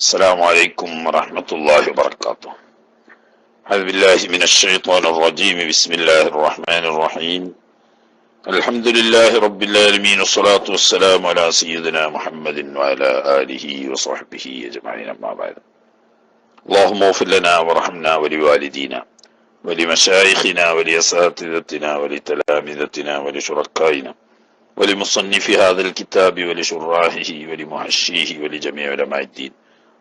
السلام عليكم ورحمة الله وبركاته. أعوذ بالله من الشيطان الرجيم. بسم الله الرحمن الرحيم. الحمد لله رب العالمين والصلاة والسلام على سيدنا محمد وعلى آله وصحبه أجمعين. أما بعد. اللهم اغفر لنا وارحمنا ولوالدينا ولمشايخنا ولأساتذتنا ولتلامذتنا ولشركائنا ولمصنف هذا الكتاب ولشراحه ولمحشيه ولجميع علماء الدين.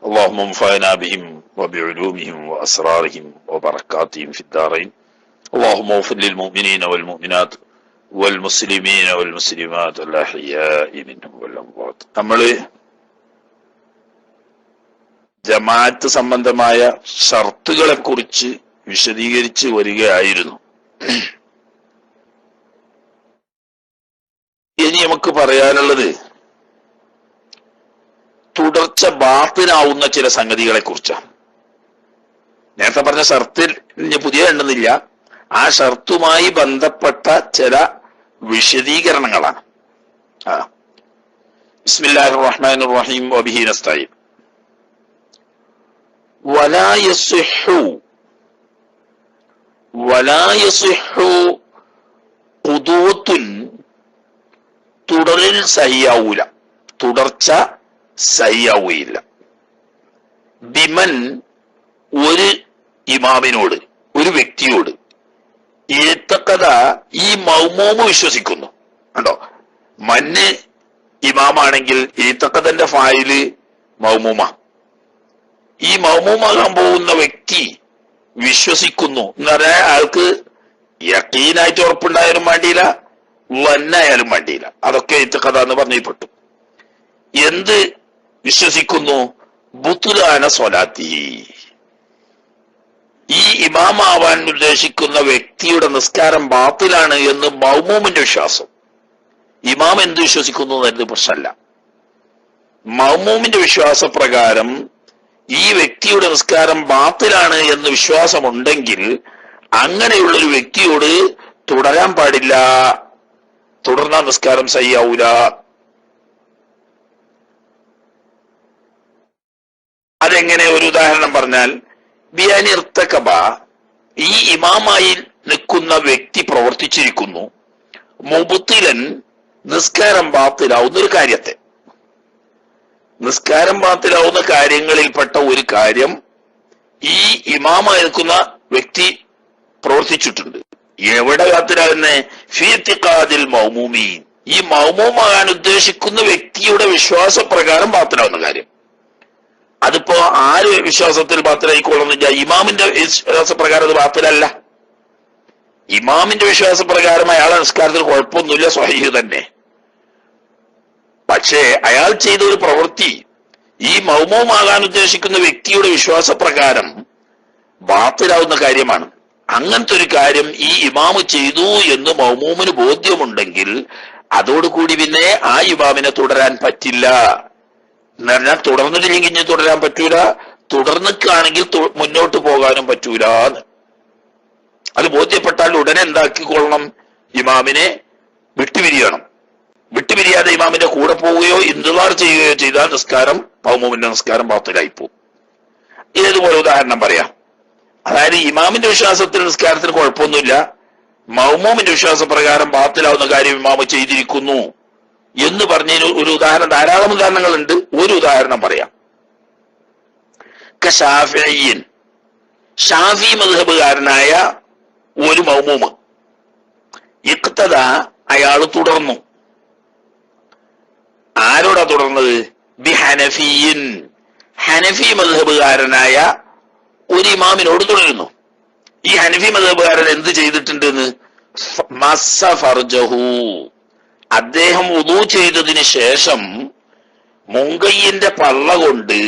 اللهم انفعنا بهم وبعلومهم وأسرارهم وبركاتهم في الدارين. اللهم اغفر للمؤمنين والمؤمنات والمسلمين والمسلمات الأحياء منهم والأموات. നമ്മള് ജമാഅത്ത് സംബന്ധമായ ഷർത്തുകളെ കുറിച്ച് വിശദീകരിച്ച് വരികയായിരുന്നു. ഇനി നമുക്ക് പറയാനുള്ളത് തുടർച്ച ബാത്തിലാവുന്ന ചില സംഗതികളെ കുറിച്ചാണ്. നേരത്തെ പറഞ്ഞ ഷർത്തിൽ പുതിയ എണ്ണുന്നില്ല, ആ ഷർത്തുമായി ബന്ധപ്പെട്ട ചില വിശദീകരണങ്ങളാണ്. ബിസ്മില്ലാഹിർ റഹ്മാനിർ റഹീം വബിഹി നസ്തഈൻ. വലാ യസിഹു ഖുദൂത്തുൻ, തുടരിൽ സഹിയാവൂല, തുടർച്ച സഹിയാവുകയില്ല. ബിമൻ, ഒരു ഇമാമിനോട്, ഒരു വ്യക്തിയോട്, ഏത്തക്കഥ ഈ മൗമൂമ് വിശ്വസിക്കുന്നു. കണ്ടോ, മന്ന് ഇമാമാണെങ്കിൽ ഏത്തക്കഥന്റെ ഫായില് മൗമൂമ. ഈ മൗമൂമാകാൻ പോകുന്ന വ്യക്തി വിശ്വസിക്കുന്നു എന്ന് പറഞ്ഞാൽ അയാൾക്ക് യഖീനായിട്ട് ഉറപ്പുണ്ടായാലും വേണ്ടിയില്ല, വന്നായാലും വേണ്ടിയില്ല. അതൊക്കെ ഏത്തക്കഥ എന്ന് പറഞ്ഞപ്പെട്ടു. എന്ത് വിശ്വസിക്കുന്നു? ബുത്തുലാന സ്വലാത്തി, ഈ ഇമാമാവാൻ ഉദ്ദേശിക്കുന്ന വ്യക്തിയുടെ നിസ്കാരം ബാത്തിലാണ് എന്ന് മൗമൂമിന്റെ വിശ്വാസം. ഇമാം എന്ത് വിശ്വസിക്കുന്നു എന്നത് പ്രശ്നമല്ല. മൗമൂമിന്റെ വിശ്വാസപ്രകാരം ഈ വ്യക്തിയുടെ നിസ്കാരം ബാത്തിലാണ് എന്ന് വിശ്വാസമുണ്ടെങ്കിൽ അങ്ങനെയുള്ളൊരു വ്യക്തിയോട് തുടരാൻ പാടില്ല, തുടർന്ന നിസ്കാരം സഹിയാവൂല. അതെങ്ങനെ? ഒരു ഉദാഹരണം പറഞ്ഞാൽ, ബിയാനിർത്തകബ, ഈ ഇമാമായി നിൽക്കുന്ന വ്യക്തി പ്രവർത്തിച്ചിരിക്കുന്നു മുബ്തിലൻ, നിസ്കാരം ബാത്തിലാവുന്ന ഒരു കാര്യത്തെ. നിസ്കാരം ബാത്തിലാവുന്ന കാര്യങ്ങളിൽപ്പെട്ട ഒരു കാര്യം ഈ ഇമാമായി നിൽക്കുന്ന വ്യക്തി പ്രവർത്തിച്ചിട്ടുണ്ട്. എവിടെ ബാത്തിലാവുന്നേ? ഫീ ഇത്തിഖാദിൽ മൗമൂമീൻ, ഈ മൗമൂമാകാൻ ഉദ്ദേശിക്കുന്ന വ്യക്തിയുടെ വിശ്വാസപ്രകാരം ബാത്തിലാവുന്ന കാര്യം. അതിപ്പോ ആര് വിശ്വാസത്തിൽ ബാത്തിലായിക്കൊള്ളുന്നില്ല? ഇമാമിന്റെ വിശ്വാസപ്രകാരം അത് ബാത്തിലല്ല. ഇമാമിന്റെ വിശ്വാസപ്രകാരം അയാളെ നിസ്കാരത്തിൽ കുഴപ്പമൊന്നുമില്ല, സ്വഹീഹ് തന്നെ. പക്ഷേ അയാൾ ചെയ്ത ഒരു പ്രവൃത്തി ഈ മൗമൂമാകാൻ ഉദ്ദേശിക്കുന്ന വ്യക്തിയുടെ വിശ്വാസപ്രകാരം ബാത്തിലാവുന്ന കാര്യമാണ്. അങ്ങനത്തെ ഒരു കാര്യം ഈ ഇമാമ് ചെയ്തു എന്ന് മൗമൂമിന് ബോധ്യമുണ്ടെങ്കിൽ അതോടുകൂടി പിന്നെ ആ ഇമാമിനെ തുടരാൻ പറ്റില്ല. എന്ന് പറഞ്ഞാൽ തുടർന്നിട്ടില്ലെങ്കിൽ ഇനി തുടരാൻ പറ്റൂല, തുടർന്നിക്കാണെങ്കിൽ മുന്നോട്ട് പോകാനും പറ്റൂല. അത് ബോധ്യപ്പെട്ടാൽ ഉടനെ എന്താക്കിക്കൊള്ളണം? ഇമാമിനെ വിട്ടുപിരിയണം. വിട്ടുപിരിയാതെ ഇമാമിന്റെ കൂടെ പോവുകയോ ഇന്തിളാർ ചെയ്യുകയോ ചെയ്താൽ നിസ്കാരം, മൗമൂമിന്റെ നിസ്കാരം ബാത്തിലായി പോകും. ഇതേതുപോലെ ഉദാഹരണം പറയാം. അതായത് ഇമാമിന്റെ വിശ്വാസത്തിൽ നിസ്കാരത്തിന് കുഴപ്പമൊന്നുമില്ല, മൗമൂമിന്റെ വിശ്വാസപ്രകാരം ബാത്തിലാവുന്ന കാര്യം ഇമാമ് ചെയ്തിരിക്കുന്നു എന്ന് പറഞ്ഞതിന് ഒരു ഉദാഹരണം, ധാരാളം ഉദാഹരണങ്ങളുണ്ട്. ഒരു ഉദാഹരണം പറയാം. ഷാഫിഈൻ, ഷാഫി മദ്ഹബുകാരനായ ഒരു മൗമൂമ്, ഇഖ്തദ, അയാൾ തുടർന്നു. ആരോടാ തുടർന്നത്? ബി ഹനഫിയിൻ, ഹനഫി മദ്ഹബുകാരനായ ഒരു ഇമാമിനോട് തുടരുന്നു. ഈ ഹനഫി മദ്ഹബുകാരൻ എന്ത് ചെയ്തിട്ടുണ്ടെന്ന്? മസ്സ ഫർജഹു, അദ്ദേഹം വുദൂ ചെയ്തതിന് ശേഷം മുങ്കയ്യന്റെ പള്ള കൊണ്ട്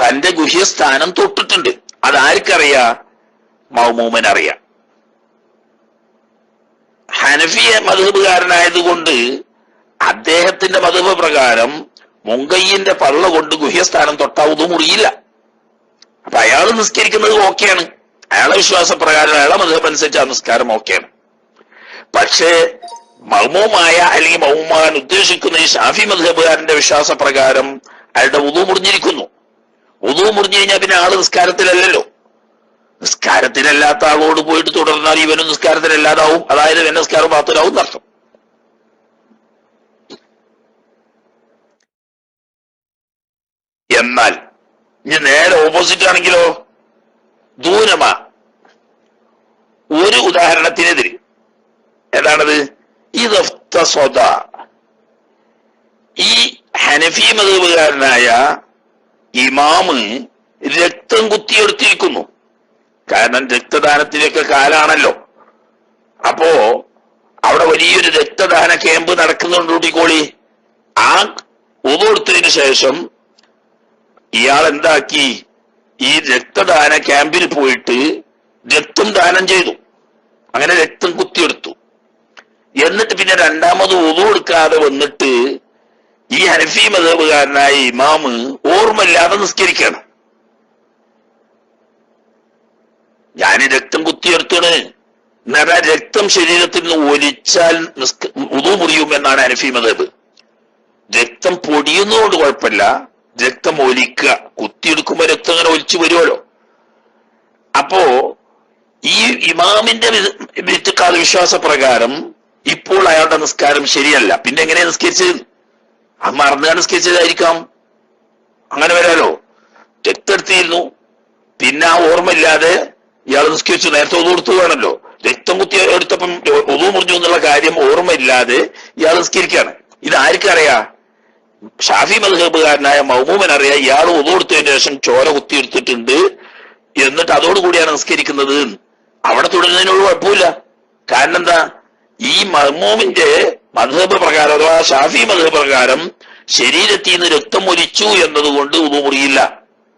തന്റെ ഗുഹ്യസ്ഥാനം തൊട്ടിട്ടുണ്ട്. അതാർക്കറിയാ? മൗമൂമിനറിയാം. ഹനഫി മദ്ഹബുകാരനായതുകൊണ്ട് അദ്ദേഹത്തിന്റെ മദ്ഹബ് പ്രകാരം മുങ്കയ്യന്റെ പള്ള കൊണ്ട് ഗുഹ്യസ്ഥാനം തൊട്ടാ വുദൂ മുറിയില്ല. അപ്പൊ അയാൾ നിസ്കരിക്കുന്നത് ഓക്കെയാണ്, അയാളെ വിശ്വാസപ്രകാരം, അയാളെ മദ്ഹബ് അനുസരിച്ച് ആ നിസ്കാരം ഓക്കെയാണ്. പക്ഷേ മൗമൂമായ അല്ലെങ്കിൽ മൗമൂമാകാൻ ഉദ്ദേശിക്കുന്ന ഈ ഷാഫി മദ്ഹബുകാരന്റെ വിശ്വാസപ്രകാരം അയാളുടെ വുദൂ മുറിഞ്ഞിരിക്കുന്നു. വുളു മുറിഞ്ഞു കഴിഞ്ഞാൽ പിന്നെ ആള് നിസ്കാരത്തിലല്ലല്ലോ. നിസ്കാരത്തിലല്ലാത്ത ആളോട് പോയിട്ട് തുടർന്നാൽ ഇവനും നിസ്കാരത്തിലല്ലാതാവും, അതായത് ഇവന്റെ നിസ്കാരം ബാത്തിലാവും എന്നർത്ഥം. എന്നാൽ ഇനി നേരെ ഓപ്പോസിറ്റ് ആണെങ്കിലോ, ദൂരമ ഒരു ഉദാഹരണത്തിനെതിരെ, ഏതാണത്? ഇദഫ്തസദ, ഈ ഹനഫി മദ്ഹബുകാരനായ ഇമാമ് രക്തം കുത്തിയെടുത്തിരിക്കുന്നു. കാരണം രക്തദാനത്തിലൊക്കെ കാലാണല്ലോ. അപ്പോ അവിടെ വലിയൊരു രക്തദാന ക്യാമ്പ് നടക്കുന്നുണ്ട് കൂട്ടിക്കോളി. ആ വുളു എടുത്തതിന് ശേഷം ഇയാൾ എന്താക്കി, ഈ രക്തദാന ക്യാമ്പിൽ പോയിട്ട് രക്തം ദാനം ചെയ്തു. അങ്ങനെ രക്തം കുത്തിയെടുത്തു. എന്നിട്ട് പിന്നെ രണ്ടാമത് വുളു എടുക്കാതെ വന്നിട്ട് ഈ ഹനഫി മദ്ഹബുകാരനായ ഇമാമ് ഓർമ്മയില്ലാതെ നിസ്കരിക്കണം. ഞാൻ രക്തം കുത്തിയെടുത്താണ് എന്നാൽ രക്തം ശരീരത്തിൽ നിന്ന് ഒലിച്ചാൽ വുളു മുറിയും എന്നാണ് ഹനഫി മദ്ഹബ്. രക്തം പൊടിയുന്നതുകൊണ്ട് കുഴപ്പമില്ല, രക്തം ഒലിക്കുക, കുത്തിയെടുക്കുമ്പോ രക്തം അങ്ങനെ ഒലിച്ചു വരുമല്ലോ. അപ്പോ ഈ ഇമാമിന്റെ വിശ്വാസ പ്രകാരം ഇപ്പോൾ അയാളുടെ നിസ്കാരം ശരിയല്ല. പിന്നെ എങ്ങനെയാ നിസ്കരിച്ചത്? അത് മറന്നാണ് നിസ്കരിച്ചതായിരിക്കാം, അങ്ങനെ വരാലോ. രക്തം എടുത്തിരുന്നു, പിന്നെ ആ ഓർമ്മയില്ലാതെ ഇയാൾ നിസ്കരിച്ചു. നേരത്തെ വുളു എടുത്തു വേണമല്ലോ. രക്തം കുത്തി എടുത്തപ്പം വുളു മുറിഞ്ഞു എന്നുള്ള കാര്യം ഓർമ്മയില്ലാതെ ഇയാൾ നിസ്കരിക്കുകയാണ്. ഇത് ആർക്കറിയാ? ഷാഫി മദ്ഹബുകാരനായ മൗമൂമിനറിയാം ഇയാൾ വുളു എടുത്തതിന് ശേഷം ചോര കുത്തിയെടുത്തിട്ടുണ്ട്, എന്നിട്ട് അതോടുകൂടിയാണ് നിസ്കരിക്കുന്നത്. അവിടെ തുടരുന്നതിനോട് കുഴപ്പമില്ല. കാരണം എന്താ? ഈ മൗമൂമിന്റെ മദ്ഹബ് പ്രകാരം അഥവാ ഷാഫി മദ്ഹബ് പ്രകാരം ശരീരത്തിൽ നിന്ന് രക്തം ഒലിച്ചു എന്നതുകൊണ്ട് വുളു മുറിയില്ല.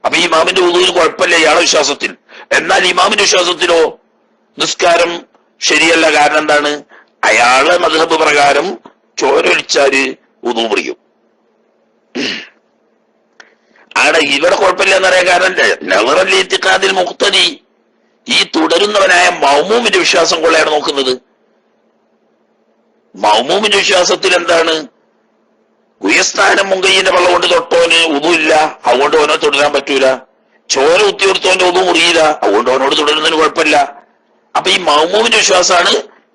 അപ്പൊ ഈ ഇമാമിന്റെ വുളുവിന് കുഴപ്പമില്ല ഇയാളെ വിശ്വാസത്തിൽ. എന്നാൽ ഇമാമിന്റെ വിശ്വാസത്തിലോ നിസ്കാരം ശരിയല്ല. കാരണം എന്താണ്? അയാളെ മദ്ഹബ് പ്രകാരം ചോരൊലിച്ചാല് വുളു മുറിയും. അവിടെ ഇവിടെ കുഴപ്പമില്ല എന്നറിയാൻ കാരണം നളറൽ മുഖ്തദി, ഈ തുടരുന്നവനായ മൗമൂമിന്റെ വിശ്വാസം കൊള്ളയാണ് നോക്കുന്നത്. മൗമൂമിന്റെ വിശ്വാസത്തിൽ എന്താണ്? ഗുഹസ്ഥാനം മുങ്കയ്യന്റെ വെള്ളം കൊണ്ട് തൊട്ടോന് വുളു ഇല്ല, അതുകൊണ്ട് ഓനോ തുടരാൻ പറ്റൂല. ചോര കുത്തിയെടുത്തോന്റെ വുളു മുറിയില്ല, അതുകൊണ്ട് ഓനോട് തുടരുന്നതിന് കുഴപ്പമില്ല. അപ്പൊ ഈ മൗമൂമിന്റെ വിശ്വാസമാണ്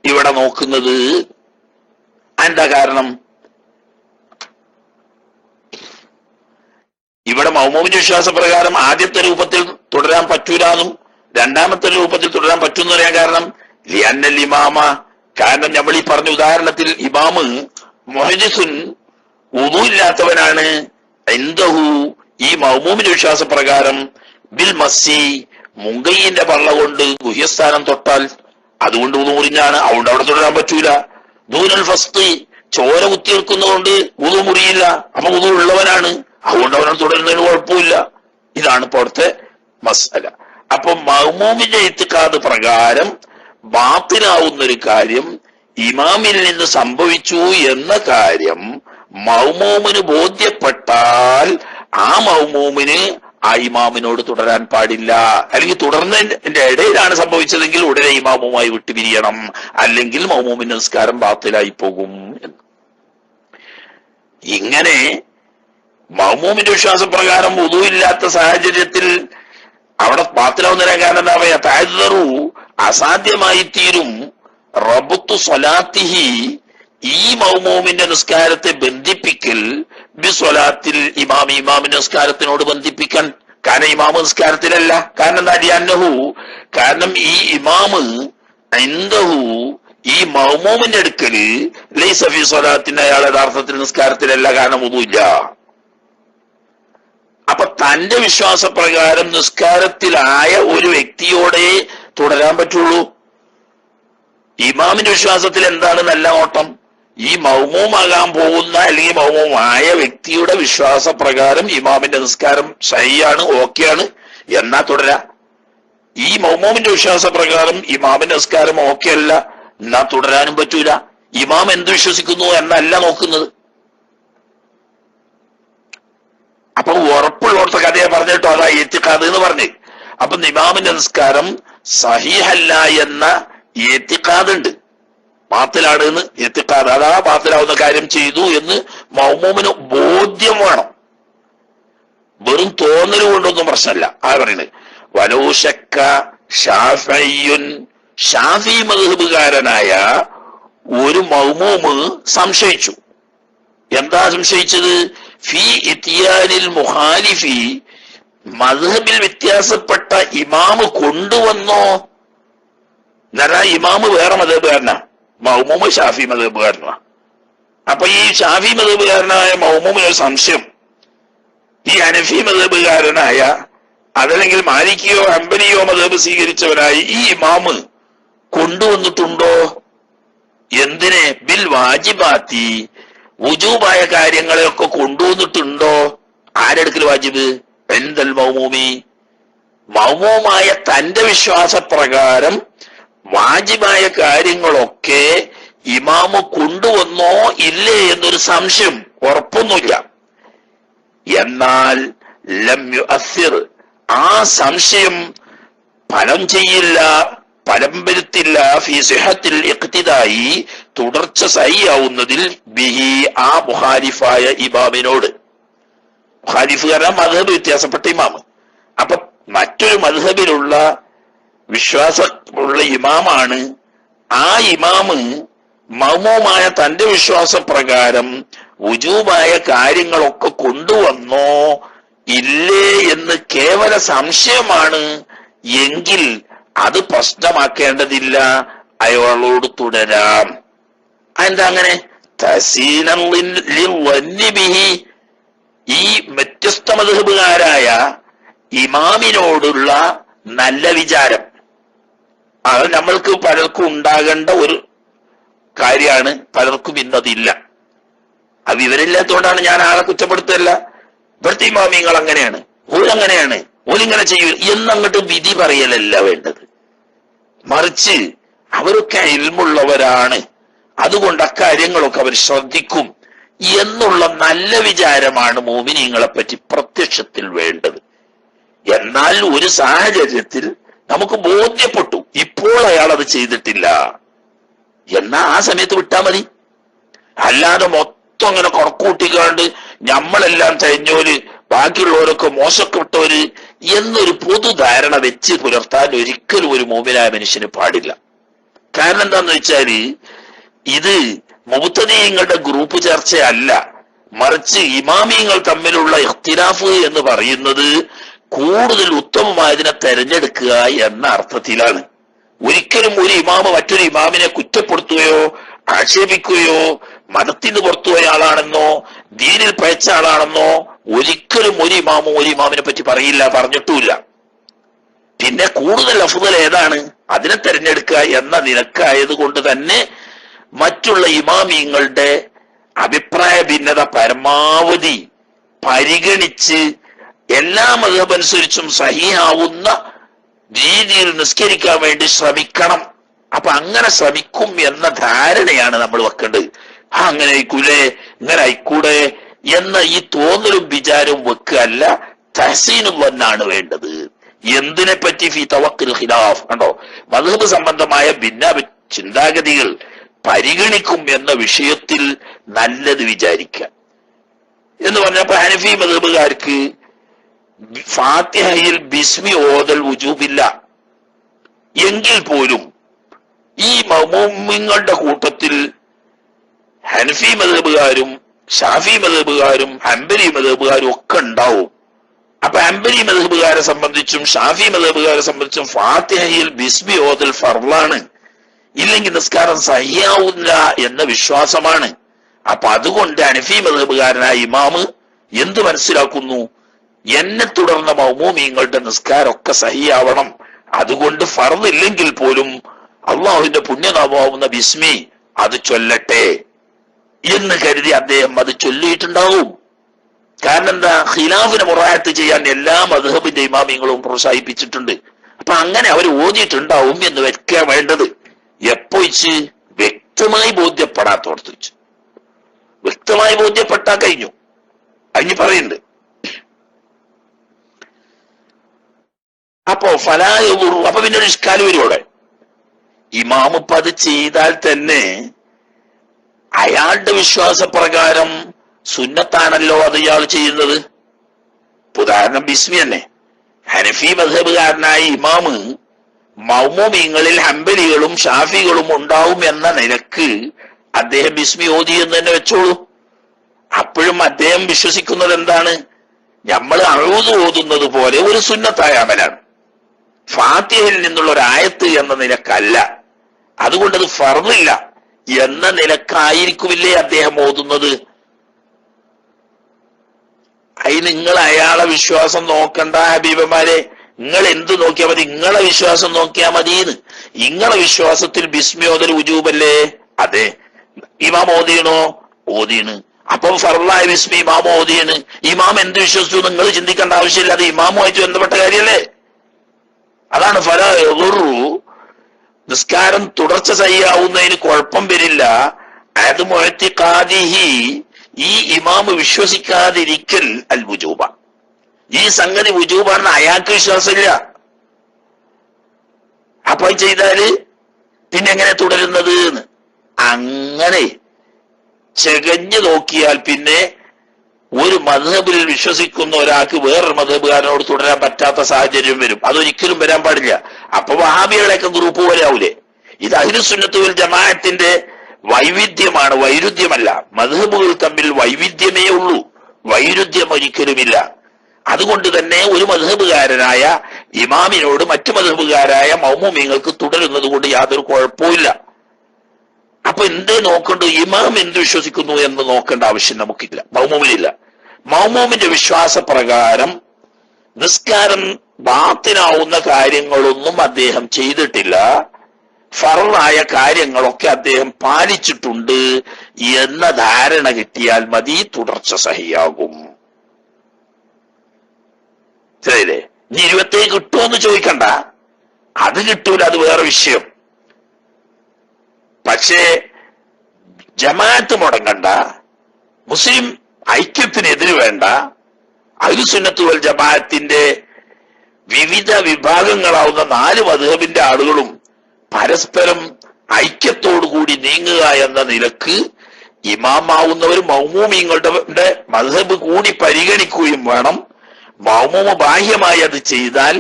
ഇവിടെ നോക്കുന്നത്. എന്താ കാരണം? ഇവിടെ മൗമൂമിന്റെ വിശ്വാസപ്രകാരം ആദ്യത്തെ രൂപത്തിൽ തുടരാൻ പറ്റൂലെന്നും രണ്ടാമത്തെ രൂപത്തിൽ തുടരാൻ പറ്റും എന്ന് പറയാൻ കാരണം ലിയന്നൽ ഇമാമ, കാരണം നമ്മൾ ഈ പറഞ്ഞ ഉദാഹരണത്തിൽ ഇമാമ് മുഹദിസുൻ, വുളു ഇല്ലാത്തവനാണ്. എന്തഹു, ഈ മൗമൂമിന്റെ വിശ്വാസപ്രകാരം ബിൽ മസ്സി, മുങ്കയ്യന്റെ പള്ള കൊണ്ട് ഗുഹ്യസ്ഥാനം തൊട്ടാൽ അതുകൊണ്ട് വുളു മുറിഞ്ഞാണ്, അതുകൊണ്ട് അവിടെ തുടരാൻ പറ്റൂല. ദൂനൽ ഫസ്തി, ചോര കുത്തിയെടുക്കുന്നതുകൊണ്ട് വുളു മുറിയില്ല, അപ്പൊ വുളു ഉള്ളവനാണ്, അതുകൊണ്ട് അവനെ തുടരുന്നതിന് കുഴപ്പമില്ല. ഇതാണ് ഇപ്പോഴത്തെ മസ്അല. അപ്പൊ മൗമൂമിന്റെ ഇത്തിഖാദ് പ്രകാരം ബാത്തിലാവുന്നൊരു കാര്യം ഇമാമിൽ നിന്ന് സംഭവിച്ചു എന്ന കാര്യം മൗമൂമിന് ബോധ്യപ്പെട്ടാൽ ആ മൗമൂമിന് ആ ഇമാമിനോട് തുടരാൻ പാടില്ല. അല്ലെങ്കിൽ തുടർന്നതിന്റെ ഇടയിലാണ് സംഭവിച്ചതെങ്കിൽ ഉടനെ ഇമാമുമായി വിട്ടുപിരിയണം, അല്ലെങ്കിൽ മൗമൂമിന്റെ നിസ്കാരം ബാത്തിലായി പോകും എന്ന്. ഇങ്ങനെ മൗമൂമിന്റെ വിശ്വാസപ്രകാരം വുളു ഇല്ലാത്ത സാഹചര്യത്തിൽ അവിടെ ബാത്തിലാവുന്ന കാരണം എന്താ പറയാ? തഅദ്ദറു, അസാധ്യമായി തീരും. റബ്തു സ്വലാത്തിഹി, ഈ മൗമൂമിന്റെ നിസ്കാരത്തെ ബന്ധിപ്പിക്കൽ ബി സ്വലാത്തിൽ ഇമാം, ഇമാമിന്റെ നിസ്കാരത്തിനോട് ബന്ധിപ്പിക്കാൻ. കാരണം ഇമാമ് നിസ്കാരത്തിലല്ല. കാരണം എന്താ? ലിഅന്നഹു, കാരണം ഈ ഇമാമ് ഇൻദഹു, ഈ മൗമൂമിന്റെ അടുക്കല് ലൈസ ഫീ സ്വലാത്തിന്, അയാൾ യഥാർത്ഥത്തിൽ നിസ്കാരത്തിലല്ല, കാരണം വുളുഇല്ല. അപ്പൊ തന്റെ വിശ്വാസപ്രകാരം നിസ്കാരത്തിലായ ഒരു വ്യക്തിയോടെ തുടരാൻ പറ്റുള്ളൂ. ഇമാമിന്റെ വിശ്വാസത്തിൽ എന്താണ് നല്ല ഓട്ടം? ഈ മൗമൂമാകാൻ പോകുന്ന അല്ലെങ്കിൽ മൗമൂമായ വ്യക്തിയുടെ വിശ്വാസപ്രകാരം ഇമാമിന്റെ നിസ്കാരം സഹിയാണ്, ഓക്കെയാണ്, എന്നാ തുടരാ. ഈ മൗമൂമിന്റെ വിശ്വാസപ്രകാരം ഇമാമിന്റെ നിസ്കാരം ഓക്കെ അല്ല, എന്നാ തുടരാനും പറ്റൂല. ഇമാം എന്ത് വിശ്വസിക്കുന്നു എന്നല്ല നോക്കുന്നത്. അപ്പൊ ഉറപ്പുള്ളോടത്തെ കഥയെ പറഞ്ഞിട്ടോ, അതാ ഇത്തിഖാദ് എന്ന് പറഞ്ഞ്. അപ്പൊ ഇമാമിന്റെ നിസ്കാരം സഹീഹല്ല എന്ന ഇത്തിഖാദ് ഉണ്ട്, ബാത്തിലാണ് എന്ന് ഇത്തിഖാദ്, അതാ ബാത്തിലാവുന്ന കാര്യം ചെയ്തു എന്ന് മൗമൂമിന് ബോധ്യം വേണം. വെറും തോന്നൽ കൊണ്ടൊന്നും പ്രശ്നമല്ല. ആ പറയുന്നത് വലൗശക്ക ഷാഫിയുൻ, ഷാഫി മദ്ഹബുകാരനായ ഒരു മൗമൂമ് സംശയിച്ചു. എന്താ സംശയിച്ചത്? ഫി ഇത്തിയാനിൽ മുഖാലിഫി, മദ്ഹബിൽ വ്യത്യാസപ്പെട്ട ഇമാമ് കൊണ്ടുവന്നോ. എന്നാ ഇമാമ് വേറെ മദ്ഹബുകാരനാ, മൗമൂമ് ഷാഫി മദ്ഹബുകാരനാ. അപ്പൊ ഈ ഷാഫി മദ്ഹബുകാരനായ മൗമൂമിനൊരു സംശയം, ഈ ഹനഫി മദ്ഹബുകാരനായ അതല്ലെങ്കിൽ മാലിക്കിയോ ഹംബലിയോ മദ്ഹബ് സ്വീകരിച്ചവരായി ഈ ഇമാമ് കൊണ്ടുവന്നിട്ടുണ്ടോ? എന്തിനെ? ബിൽ വാജിബാത്തി, വുജൂബായ കാര്യങ്ങളെയൊക്കെ കൊണ്ടുവന്നിട്ടുണ്ടോ? ആരെടുക്കൽ വാജിബ്? എന്തൽ മൗമൂമി, മൗമൂമായ തന്റെ വിശ്വാസപ്രകാരം വാജിബായ കാര്യങ്ങളൊക്കെ ഇമാമ് കൊണ്ടുവന്നോ ഇല്ലേ എന്നൊരു സംശയം, ഉറപ്പൊന്നുമില്ല. എന്നാൽ ലം യുഅസ്സിർ, ആ സംശയം ഫലം ചെയ്യില്ല, ഫലം വരുത്തില്ല. ഫീ സിഹത്തിൽ ഇഖ്തിദായി, തുടർച്ച സഹിയാവുന്നതിൽ ബിഹി, ആ മുഖാലിഫായ ഇമാമിനോട്. മുഖാലിഫ് കാരണം മദ്ഹബ് വ്യത്യാസപ്പെട്ട ഇമാമ്. അപ്പൊ മറ്റൊരു മദ്ഹബിലുള്ള വിശ്വാസമുള്ള ഇമാമാണ്. ആ ഇമാമ് മൗമൂമായ തന്റെ വിശ്വാസപ്രകാരം വുജൂബായ കാര്യങ്ങളൊക്കെ കൊണ്ടുവന്നോ ഇല്ലേ എന്ന് കേവല സംശയമാണ് എങ്കിൽ അത് പ്രശ്നമാക്കേണ്ടതില്ല, അയാളോട് തുടരാം. എന്താ അങ്ങനെ? ഈ വ്യത്യസ്ത മദ്ഹബുകാരായ ഇമാമിനോടുള്ള നല്ല വിചാരം, അത് നമ്മൾക്ക് പലർക്കും ഉണ്ടാകേണ്ട ഒരു കാര്യമാണ്. പലർക്കും ഇന്നതില്ല. അത് വിവരമില്ലാത്തതുകൊണ്ടാണ് ഞാൻ ആളെ കുറ്റപ്പെടുത്തല്ല. ഇവിടുത്തെ ഇമാമിങ്ങൾ അങ്ങനെയാണ്, ഓരങ്ങനെയാണ്, ഓരിങ്ങനെ ചെയ്യും എന്നങ്ങോട്ട് വിധി പറയലല്ല വേണ്ടത്. മറിച്ച് അവരൊക്കെ ഇൽമുള്ളവരാണ്, അതുകൊണ്ട് അക്കാര്യങ്ങളൊക്കെ അവർ ശ്രദ്ധിക്കും എന്നുള്ള നല്ല വിചാരമാണ് മോമിനീങ്ങളെ പറ്റി പ്രത്യക്ഷത്തിൽ വേണ്ടത്. എന്നാൽ ഒരു സാഹചര്യത്തിൽ നമുക്ക് ബോധ്യപ്പെട്ടു ഇപ്പോൾ അയാൾ അത് ചെയ്തിട്ടില്ല എന്നാ ആ സമയത്ത് വിട്ടാ മതി. അല്ലാതെ മൊത്തം അങ്ങനെ കുറക്കൂട്ടിക്കാണ്ട് നമ്മളെല്ലാം തേഞ്ഞോര് ബാക്കിയുള്ളവരൊക്കെ മോശപ്പെട്ടവര് എന്നൊരു പൊതുധാരണ വെച്ച് പുലർത്താൻ ഒരിക്കലും ഒരു മോമിനായ മനുഷ്യന് പാടില്ല. കാരണം എന്താന്ന് വെച്ചാല് ഇത് മുബ്തദീങ്ങളുടെ ഗ്രൂപ്പ് ചർച്ചയല്ല, മറിച്ച് ഇമാമിയങ്ങൾ തമ്മിലുള്ള ഇഖ്തിലാഫ് എന്ന് പറയുന്നത് കൂടുതൽ ഉത്തമമായതിനെ തെരഞ്ഞെടുക്കുക എന്ന അർത്ഥത്തിലാണ്. ഒരിക്കലും ഒരു ഇമാമ് മറ്റൊരു ഇമാമിനെ കുറ്റപ്പെടുത്തുകയോ ആക്ഷേപിക്കുകയോ മതത്തിന് പുറത്തുപോയ ആളാണെന്നോ ദീനിൽ പയച്ച ആളാണെന്നോ ഒരിക്കലും ഒരു ഇമാമും ഒരു ഇമാമിനെ പറ്റി പറയില്ല, പറഞ്ഞിട്ടുമില്ല. പിന്നെ കൂടുതൽ അഫ്ദൽ ഏതാണ് അതിനെ തെരഞ്ഞെടുക്കുക എന്ന നിലക്കായത് കൊണ്ട് തന്നെ മറ്റുള്ള ഇമാമിങ്ങളുടെ അഭിപ്രായ ഭിന്നത പരമാവധി പരിഗണിച്ച് എല്ലാ മദ്ഹബ് അനുസരിച്ചും സഹീഹാവുന്ന രീതിയിൽ നിസ്കരിക്കാൻ വേണ്ടി ശ്രമിക്കണം. അപ്പൊ അങ്ങനെ ശ്രമിക്കും എന്ന ധാരണയാണ് നമ്മൾ വെക്കേണ്ടത്. അങ്ങനെ ആയിക്കൂലേ, ഇങ്ങനെ ആയിക്കൂടെ എന്ന ഈ തോന്നലും വിചാരവും വെക്കുകയല്ല, തഹ്സീനും വന്നാണ് വേണ്ടത്. എന്തിനെ പറ്റി? ഫി തവക്കിൽ ഖിലാഫ്. കണ്ടോ, മദ്ഹബ് സംബന്ധമായ ഭിന്ന ചിന്താഗതികൾ പരിഗണിക്കും എന്ന വിഷയത്തിൽ നല്ലത് വിചാരിക്കുക എന്ന് പറഞ്ഞപ്പോ ഹനഫി മദ്ഹബുകാർക്ക് ഫാത്തിഹയിൽ ബിസ്മി ഓതൽ വുജൂബില്ല. എങ്കിൽ പോലും ഈ മൗമൂമിങ്ങളുടെ കൂട്ടത്തിൽ ഹനഫി മദ്ഹബുകാരും ഷാഫി മദ്ഹബുകാരും ഹംബലി മദ്ഹബുകാരും ഒക്കെ ഉണ്ടാവും. അപ്പൊ ഹംബലി മദ്ഹബുകാരെ സംബന്ധിച്ചും ഷാഫി മദ്ഹബുകാരെ സംബന്ധിച്ചും ഫാത്തിഹയിൽ ബിസ്മി ഓതൽ ഫർളാണ്, ഇല്ലെങ്കിൽ നിസ്കാരം സഹിയാവില്ല എന്ന വിശ്വാസമാണ്. അപ്പൊ അതുകൊണ്ട് ഹനഫി മദ്ഹബുകാരനായ ഇമാമ് എന്ത് മനസ്സിലാക്കുന്നു? എന്നെ തുടർന്ന മൗമൂമിങ്ങളുടെ നിസ്കാരമൊക്കെ സഹിയാവണം, അതുകൊണ്ട് ഫർദ് ഇല്ലെങ്കിൽ പോലും അള്ളാഹുവിന്റെ പുണ്യനാമാവുന്ന ബിസ്മി അത് ചൊല്ലട്ടെ എന്ന് കരുതി അദ്ദേഹം അത് ചൊല്ലിയിട്ടുണ്ടാവും. കാരണം എന്താ? ഖിലാഫിനെ മുറായത്ത് ചെയ്യാൻ എല്ലാ മദ്ഹബിന്റെ ഇമാമിങ്ങളും പ്രോത്സാഹിപ്പിച്ചിട്ടുണ്ട്. അപ്പൊ അങ്ങനെ അവർ ഓതിയിട്ടുണ്ടാവും എന്ന് വെക്കുക വേണ്ടത്. എപ്പോ വെച്ച്? വ്യക്തമായി ബോധ്യപ്പെടാത്തോടത്ത് വെച്ച്. വ്യക്തമായി ബോധ്യപ്പെട്ടാ കഴിഞ്ഞു. അതിന് പറയുന്നുണ്ട്. അപ്പോ ഫലായുറു, അപ്പൊ പിന്നെ ഒരു ഇഷ്കാല് വരുവോടെ. ഇമാമ് ഇപ്പൊ അത് ചെയ്താൽ തന്നെ അയാളുടെ വിശ്വാസപ്രകാരം സുന്നത്താണല്ലോ അത് ഇയാൾ ചെയ്യുന്നത്. ഉദാഹരണം ബിസ്മി തന്നെ. ഹനഫി മദ്ഹബുകാരനായ ഇമാമ് മൗമൂമിങ്ങളിൽ ഹംബലികളും ഷാഫികളും ഉണ്ടാവും എന്ന നിലക്ക് അദ്ദേഹം ബിസ്മി ഓതി എന്ന് തന്നെ വെച്ചോളൂ. അപ്പോഴും അദ്ദേഹം വിശ്വസിക്കുന്നത് എന്താണ്? നമ്മൾ അഊദ് ഓതുന്നത് പോലെ ഒരു സുന്നത്തായ അമലാണ്, ഫാത്തിഹയിൽ നിന്നുള്ള ഒരു ആയത്ത് എന്ന നിലക്കല്ല. അതുകൊണ്ടത് ഫർദില്ല എന്ന നിലക്കായിരിക്കുമില്ലേ അദ്ദേഹം ഓതുന്നത്. അതിന് നിങ്ങൾ അയാളെ വിശ്വാസം നോക്കണ്ട ഹബീബന്മാരെ, നിങ്ങൾ എന്ത് നോക്കിയാൽ മതി? നിങ്ങളെ വിശ്വാസം നോക്കിയാൽ മതിന്ന്. നിങ്ങളെ വിശ്വാസത്തിൽ ബിസ്മി ഓതൽ ഉജൂബല്ലേ? അതെ. ഇമാം ഓതിയണോ? ഓതിയാണ്. അപ്പം ഫർളായ ബിസ്മി ഇമാം ഓതിയാണ്. ഇമാം എന്ത് വിശ്വസിച്ചു നിങ്ങൾ ചിന്തിക്കേണ്ട ആവശ്യമില്ല, അത് ഇമാമുമായിട്ട് ബന്ധപ്പെട്ട കാര്യമല്ലേ. അതാണ് ഫലാ യദുറു, നിസ്കാരം തുടർച്ച ചെയ്യാവുന്നതിന് കുഴപ്പം വരില്ല. അത് മുഅ്തിഖാദിഹി, ഈ ഇമാമ് വിശ്വസിക്കാതിരിക്കൽ അൽ വുജൂബ, ഈ സംഗതി വുജൂബാണെന്ന് അയാൾക്ക് വിശ്വാസമില്ല. അപ്പൊ ചെയ്താല് പിന്നെ എങ്ങനെ തുടരുന്നത്? അങ്ങനെ ചെകഞ്ഞു നോക്കിയാൽ പിന്നെ ഒരു മദ്ഹബിൽ വിശ്വസിക്കുന്ന ഒരാൾക്ക് വേറൊരു മദ്ഹബുകാരനോട് തുടരാൻ പറ്റാത്ത സാഹചര്യം വരും. അതൊരിക്കലും വരാൻ പാടില്ല. അപ്പൊ വഹാബികളെയൊക്കെ ഗ്രൂപ്പ് പോലെ ആവൂലേ? ഇത് അഹ്ലുസ് സുന്നത്ത് വൽ ജമാഅത്തിന്റെ വൈവിധ്യമാണ്, വൈരുദ്ധ്യമല്ല. മദ്ഹബുകൾ തമ്മിൽ വൈവിധ്യമേ ഉള്ളൂ, വൈരുദ്ധ്യം ഒരിക്കലുമില്ല. അതുകൊണ്ട് തന്നെ ഒരു മദ്ഹബുകാരനായ ഇമാമിനോട് മറ്റു മദ്ഹബുകാരായ മൗമൂമിങ്ങൾക്ക് തുടരുന്നത് കൊണ്ട് യാതൊരു കുഴപ്പമില്ല. അപ്പൊ എന്തേ നോക്കണ്ടു? ഇമാം എന്ത് വിശ്വസിക്കുന്നു എന്ന് നോക്കേണ്ട ആവശ്യം നമുക്കില്ല, മൗമൂമിനില്ല. മൗമൂമിന്റെ വിശ്വാസപ്രകാരം നിസ്കാരം ബാത്തിനാവുന്ന കാര്യങ്ങളൊന്നും അദ്ദേഹം ചെയ്തിട്ടില്ല, ഫർളായ കാര്യങ്ങളൊക്കെ അദ്ദേഹം പാലിച്ചിട്ടുണ്ട് എന്ന ധാരണ കിട്ടിയാൽ മതി, തുടർച്ച സഹിയാകും. ശരിയല്ലേ? ഇനി 27 കിട്ടുമെന്ന് ചോദിക്കണ്ട, അത് കിട്ടൂല, അത് വേറെ വിഷയം. പക്ഷേ ജമാഅത്ത് മുടങ്ങണ്ട, മുസ്ലിം ഐക്യത്തിനെതിര് വേണ്ട. അഹ്ലുസുന്നത്ത് വൽ ജമാഅത്തിന്റെ വിവിധ വിഭാഗങ്ങളാവുന്ന 4 മദ്ഹബിന്റെ ആളുകളും പരസ്പരം ഐക്യത്തോടുകൂടി നീങ്ങുക എന്ന നിലക്ക് ഇമാമാവുന്നവർ മൗമൂമിങ്ങളുടെ മദ്ഹബ് കൂടി പരിഗണിക്കുകയും വേണം. മൗമൂമ് ബാഹ്യമായി അത് ചെയ്താൽ,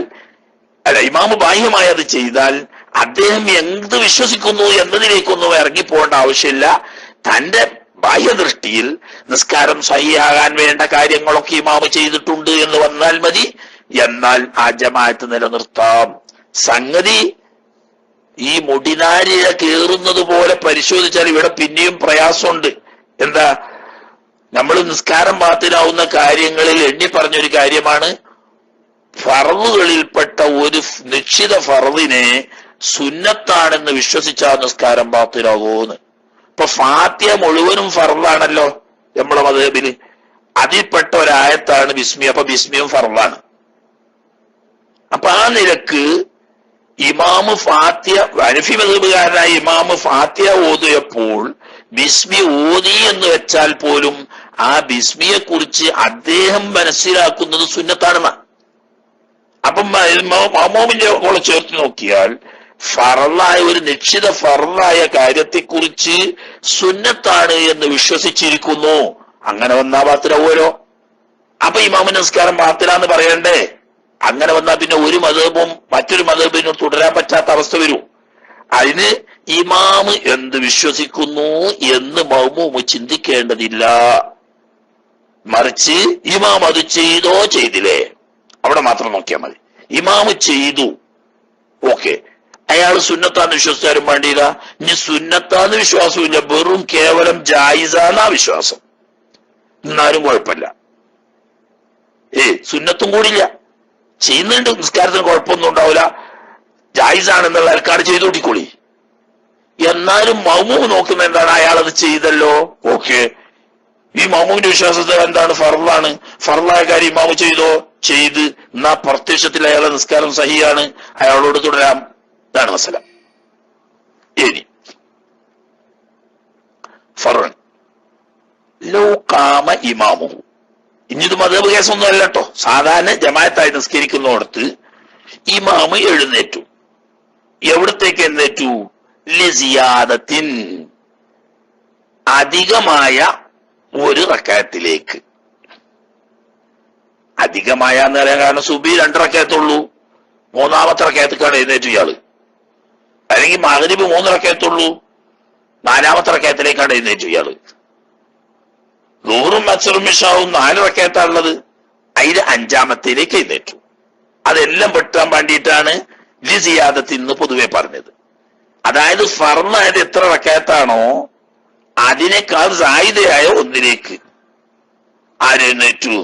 അല്ല, ഇമാമ് ബാഹ്യമായി അത് ചെയ്താൽ അദ്ദേഹം എന്ത് വിശ്വസിക്കുന്നു എന്നതിലേക്കൊന്നും ഇറങ്ങിപ്പോകേണ്ട ആവശ്യമില്ല. തന്റെ ബാഹ്യദൃഷ്ടിയിൽ നിസ്കാരം സഹിയാകാൻ വേണ്ട കാര്യങ്ങളൊക്കെ ഇമാമ് ചെയ്തിട്ടുണ്ട് എന്ന് വന്നാൽ മതി. എന്നാൽ ആ ജമാഅത്ത് നിലനിർത്താം. സംഗതി ഈ മുടിനാരിഴ കീറുന്നത് പോലെ പരിശോധിച്ചാൽ ഇവിടെ പിന്നെയും പ്രയാസമുണ്ട്. എന്താ? നമ്മൾ നിസ്കാരം ബാത്തിലാവുന്ന കാര്യങ്ങളിൽ എണ്ണി പറഞ്ഞൊരു കാര്യമാണ്, ഫർളുകളിൽപ്പെട്ട ഒരു നിശ്ചിത ഫർളിനെ സുന്നത്താണെന്ന് വിശ്വസിച്ചാ നിസ്കാരം ബാത്തിലാകുമെന്ന്. ഇപ്പൊ ഫാത്തിഹ മുഴുവനും ഫർളാണല്ലോ നമ്മളെ മദ്ഹബില്, അതിൽപ്പെട്ട ഒരായത്താണ് ബിസ്മി. അപ്പൊ ബിസ്മിയും ഫർളാണ്. അപ്പൊ ആ നിലക്ക് ഇമാമ് ഫാത്തിഹ, ഹനഫി മദ്ഹബുകാരനായ ഇമാമ് ഫാത്തിഹ ഓതിയപ്പോൾ ബിസ്മി ഓതി എന്ന് വെച്ചാൽ പോലും ആ ബിസ്മിയെ കുറിച്ച് അദ്ദേഹം മനസ്സിലാക്കുന്നത് സുന്നത്താണെന്ന. അപ്പം മൗമൂമിന്റെ കൂടെ ചേർത്ത് നോക്കിയാൽ ഫർളായ ഒരു നിശ്ചിത ഫർളായ കാര്യത്തെക്കുറിച്ച് സുന്നത്താണ് എന്ന് വിശ്വസിച്ചിരിക്കുന്നു. അങ്ങനെ വന്നാ ബാത്തിലാവുമല്ലോ. അപ്പൊ ഇമാമിന്റെ നിസ്കാരം ബാത്തിലാന്ന് പറയണ്ടേ? അങ്ങനെ വന്നാൽ പിന്നെ ഒരു മദ്ഹബും മറ്റൊരു മദ്ഹബിനും തുടരാൻ പറ്റാത്ത അവസ്ഥ വരും. അതിന് ഇമാമ് എന്ത് വിശ്വസിക്കുന്നു എന്ന് മൗമൂമ് ചിന്തിക്കേണ്ടതില്ല. മറിച്ച് ഇമാം അത് ചെയ്തോ ചെയ്തില്ലേ, അവിടെ മാത്രം നോക്കിയാൽ മതി. ഇമാമ് ചെയ്തു, ഓക്കെ, അയാൾ സുന്നത്താന്ന് വിശ്വസിച്ചാലും വേണ്ടിയില്ല. ഇനി സുന്നത്താന്ന് വിശ്വാസമില്ല, വെറും കേവലം ജായിസാന്നാ വിശ്വാസം, എന്നാലും കുഴപ്പമില്ല. സുന്നത്തും കൂടില്ല, ചെയ്യുന്നുണ്ട്, നിസ്കാരത്തിന് കുഴപ്പമൊന്നും ഉണ്ടാവില്ല, ജായിസാണെന്നുള്ള ആൾക്കാട് ചെയ്തു കൂട്ടിക്കോളി. എന്നാലും മൗമൂമ് നോക്കുന്ന എന്താണ്? അയാളത് ചെയ്തല്ലോ, ഓക്കെ. ഈ മൗമൂമിന്റെ വിശ്വാസത്തിൽ എന്താണ്? ഫർളാണ്. ഫർളായ കാര്യം ഇമാമ് ചെയ്തോ? ചെയ്ത്. എന്നാ പ്രത്യക്ഷത്തിൽ അയാളെ നിസ്കാരം സഹിയാണ്, അയാളോട് തുടരാം. ഇതാണ് മസല. ഇനി ഫർളൻ ലൗ ഖാമ ഇമാമുഹു, ഇനിത് മദ്ഹബ് കേസൊന്നും അല്ല കേട്ടോ. സാധാരണ ജമാഅത്തായി നിസ്കരിക്കുന്നിടത്ത് ഇമാമ് എഴുന്നേറ്റു. എവിടത്തേക്ക് എഴുന്നേറ്റു? ലിസിയാദത്തിൻ, അധികമായ ഒരു റക്അത്തിലേക്ക്. അധികമായ എന്ന് പറയാൻ കാരണം സുബി 2 റക്കഅത്തുള്ളൂ, 3ാമത്തെ റക്കഅത്തിക്കാണ് എഴുന്നേറ്റ് ഇയാള്. അല്ലെങ്കിൽ മഗ്രിബ് 3 റക്കഅത്തുള്ളൂ, 4ാമത്തെ റക്കഅത്തിലേക്കാണ് എഴുന്നേറ്റ് ഇയാള്. ളുഹറും അസ്റും ഇശാവും 4 റക്കഅത്താണുള്ളത്, അതിൽ 5ാമത്തേലേക്ക് എഴുന്നേറ്റു. അതെല്ലാം പെട്ടാൻ വേണ്ടിയിട്ടാണ് ലിസിയാദത്ത് ഇന്ന് പൊതുവെ പറഞ്ഞത്. അതായത് ഫർളായത് എത്ര റക്കഅത്താണോ അതിനേക്കാൾ സായിദയായ ഒന്നിലേക്ക് ആരെഴുന്നേറ്റു?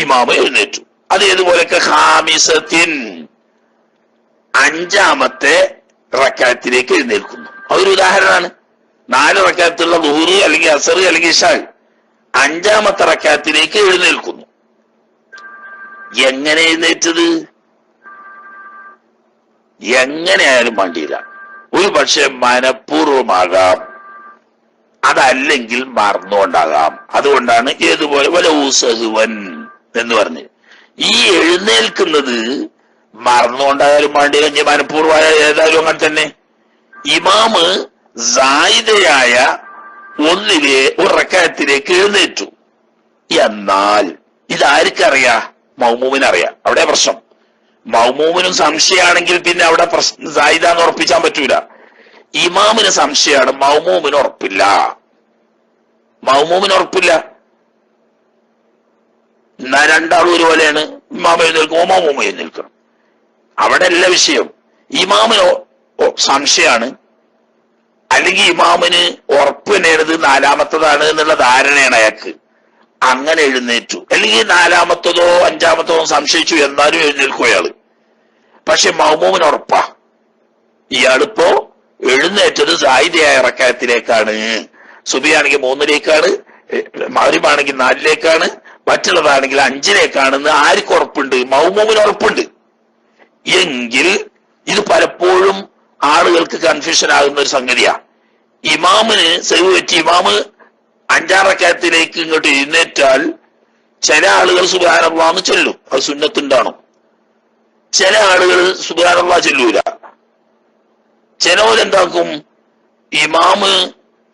ഇമാമ എഴുന്നേറ്റു. അത് ഏതുപോലൊക്കെ ഖാമിസത്തിൻ 5ാമത്തെ റക്കഅത്തിലേക്ക് എഴുന്നേൽക്കുന്നു. അതൊരു ഉദാഹരണമാണ്. 4 റക്കഅത്തുള്ള ളുഹർ അല്ലെങ്കിൽ അസർ അല്ലെങ്കിൽ ഇശാ 5ാമത്തെ റക്കഅത്തിലേക്ക് എഴുന്നേൽക്കുന്നു. എങ്ങനെ എഴുന്നേറ്റത്? എങ്ങനെയായാലും വേണ്ടിയില്ല. ഒരു പക്ഷെ മനഃപൂർവമാകാം, അതല്ലെങ്കിൽ മറന്നുകൊണ്ടാകാം. അതുകൊണ്ടാണ് ഏതുപോലെ വലൂസഹുവൻ എന്ന് പറഞ്ഞ് ഈ എഴുന്നേൽക്കുന്നത് മറന്നുകൊണ്ടായാലും വേണ്ടിയില്ല, ഇനി മനഃപൂർവമായ ഏതായാലും അങ്ങനെ തന്നെ. ഇമാമ് സായിദയായ ഒന്നിലെ ഒരു റക്കഅത്തിലേക്ക് എഴുന്നേറ്റു. എന്നാൽ ഇതാർക്കറിയാ? മൗമൂമിനറിയാം. അവിടെ പ്രശ്നം. മൗമൂമിനും സംശയമാണെങ്കിൽ പിന്നെ അവിടെ സായിദാന്ന് ഉറപ്പിച്ചാൻ പറ്റൂല. ഇമാമിന് സംശയമാണ്, മൗമൂമിന് ഉറപ്പില്ല. മൗമൂമിന് ഉറപ്പില്ല. എന്നാ രണ്ടാളും ഒരുപോലെയാണ്. ഇമാമ എഴുന്നേൽക്കും, മൗമൂമ എഴുന്നേൽക്കണം. അവിടെ അല്ല വിഷയം. ഇമാമിന് സംശയമാണ്, അല്ലെങ്കിൽ ഇമാമിന് ഉറപ്പ് തന്നെയാണിത് 4ാമത്തതാണ് എന്നുള്ള ധാരണയാണ് അയാൾക്ക്. അങ്ങനെ എഴുന്നേറ്റു. അല്ലെങ്കിൽ 4ാമത്തതോ 5ാമത്തതോ സംശയിച്ചു, എന്നാലും എഴുന്നേൽക്കും അയാള്. പക്ഷെ മൗമൂമിന് ഉറപ്പാ, ഇയാളിപ്പോ എഴുന്നേറ്റത് സായിദയായ റക്കഅത്തിലേക്കാണ്. സുബിയാണെങ്കിൽ 3ലേക്കാണ്, മഗ്രിബാണെങ്കിൽ 4ലേക്കാണ്, മറ്റുള്ളതാണെങ്കിൽ 5ലേക്കാണെന്ന് ആർക്ക് ഉറപ്പുണ്ട്? മൗമൂമിന് ഉറപ്പുണ്ട്. എങ്കിൽ ഇത് പലപ്പോഴും ആളുകൾക്ക് കൺഫ്യൂഷൻ ആകുന്ന ഒരു സംഗതിയാ. ഇമാമിന് സൈവ് വെച്ച് ഇമാമ് 5ാം റക്കഅത്തിലേക്ക് ഇങ്ങോട്ട് എഴുന്നേറ്റാൽ ചില ആളുകൾ സുബ്ഹാനല്ലാഹ് ചൊല്ലും, അത് സുന്നത്തുണ്ടാണോ. ചില ആളുകൾ സുബ്ഹാനല്ലാഹ് ചൊല്ലൂല. ചിലവരെന്താക്കും? ഇമാമ്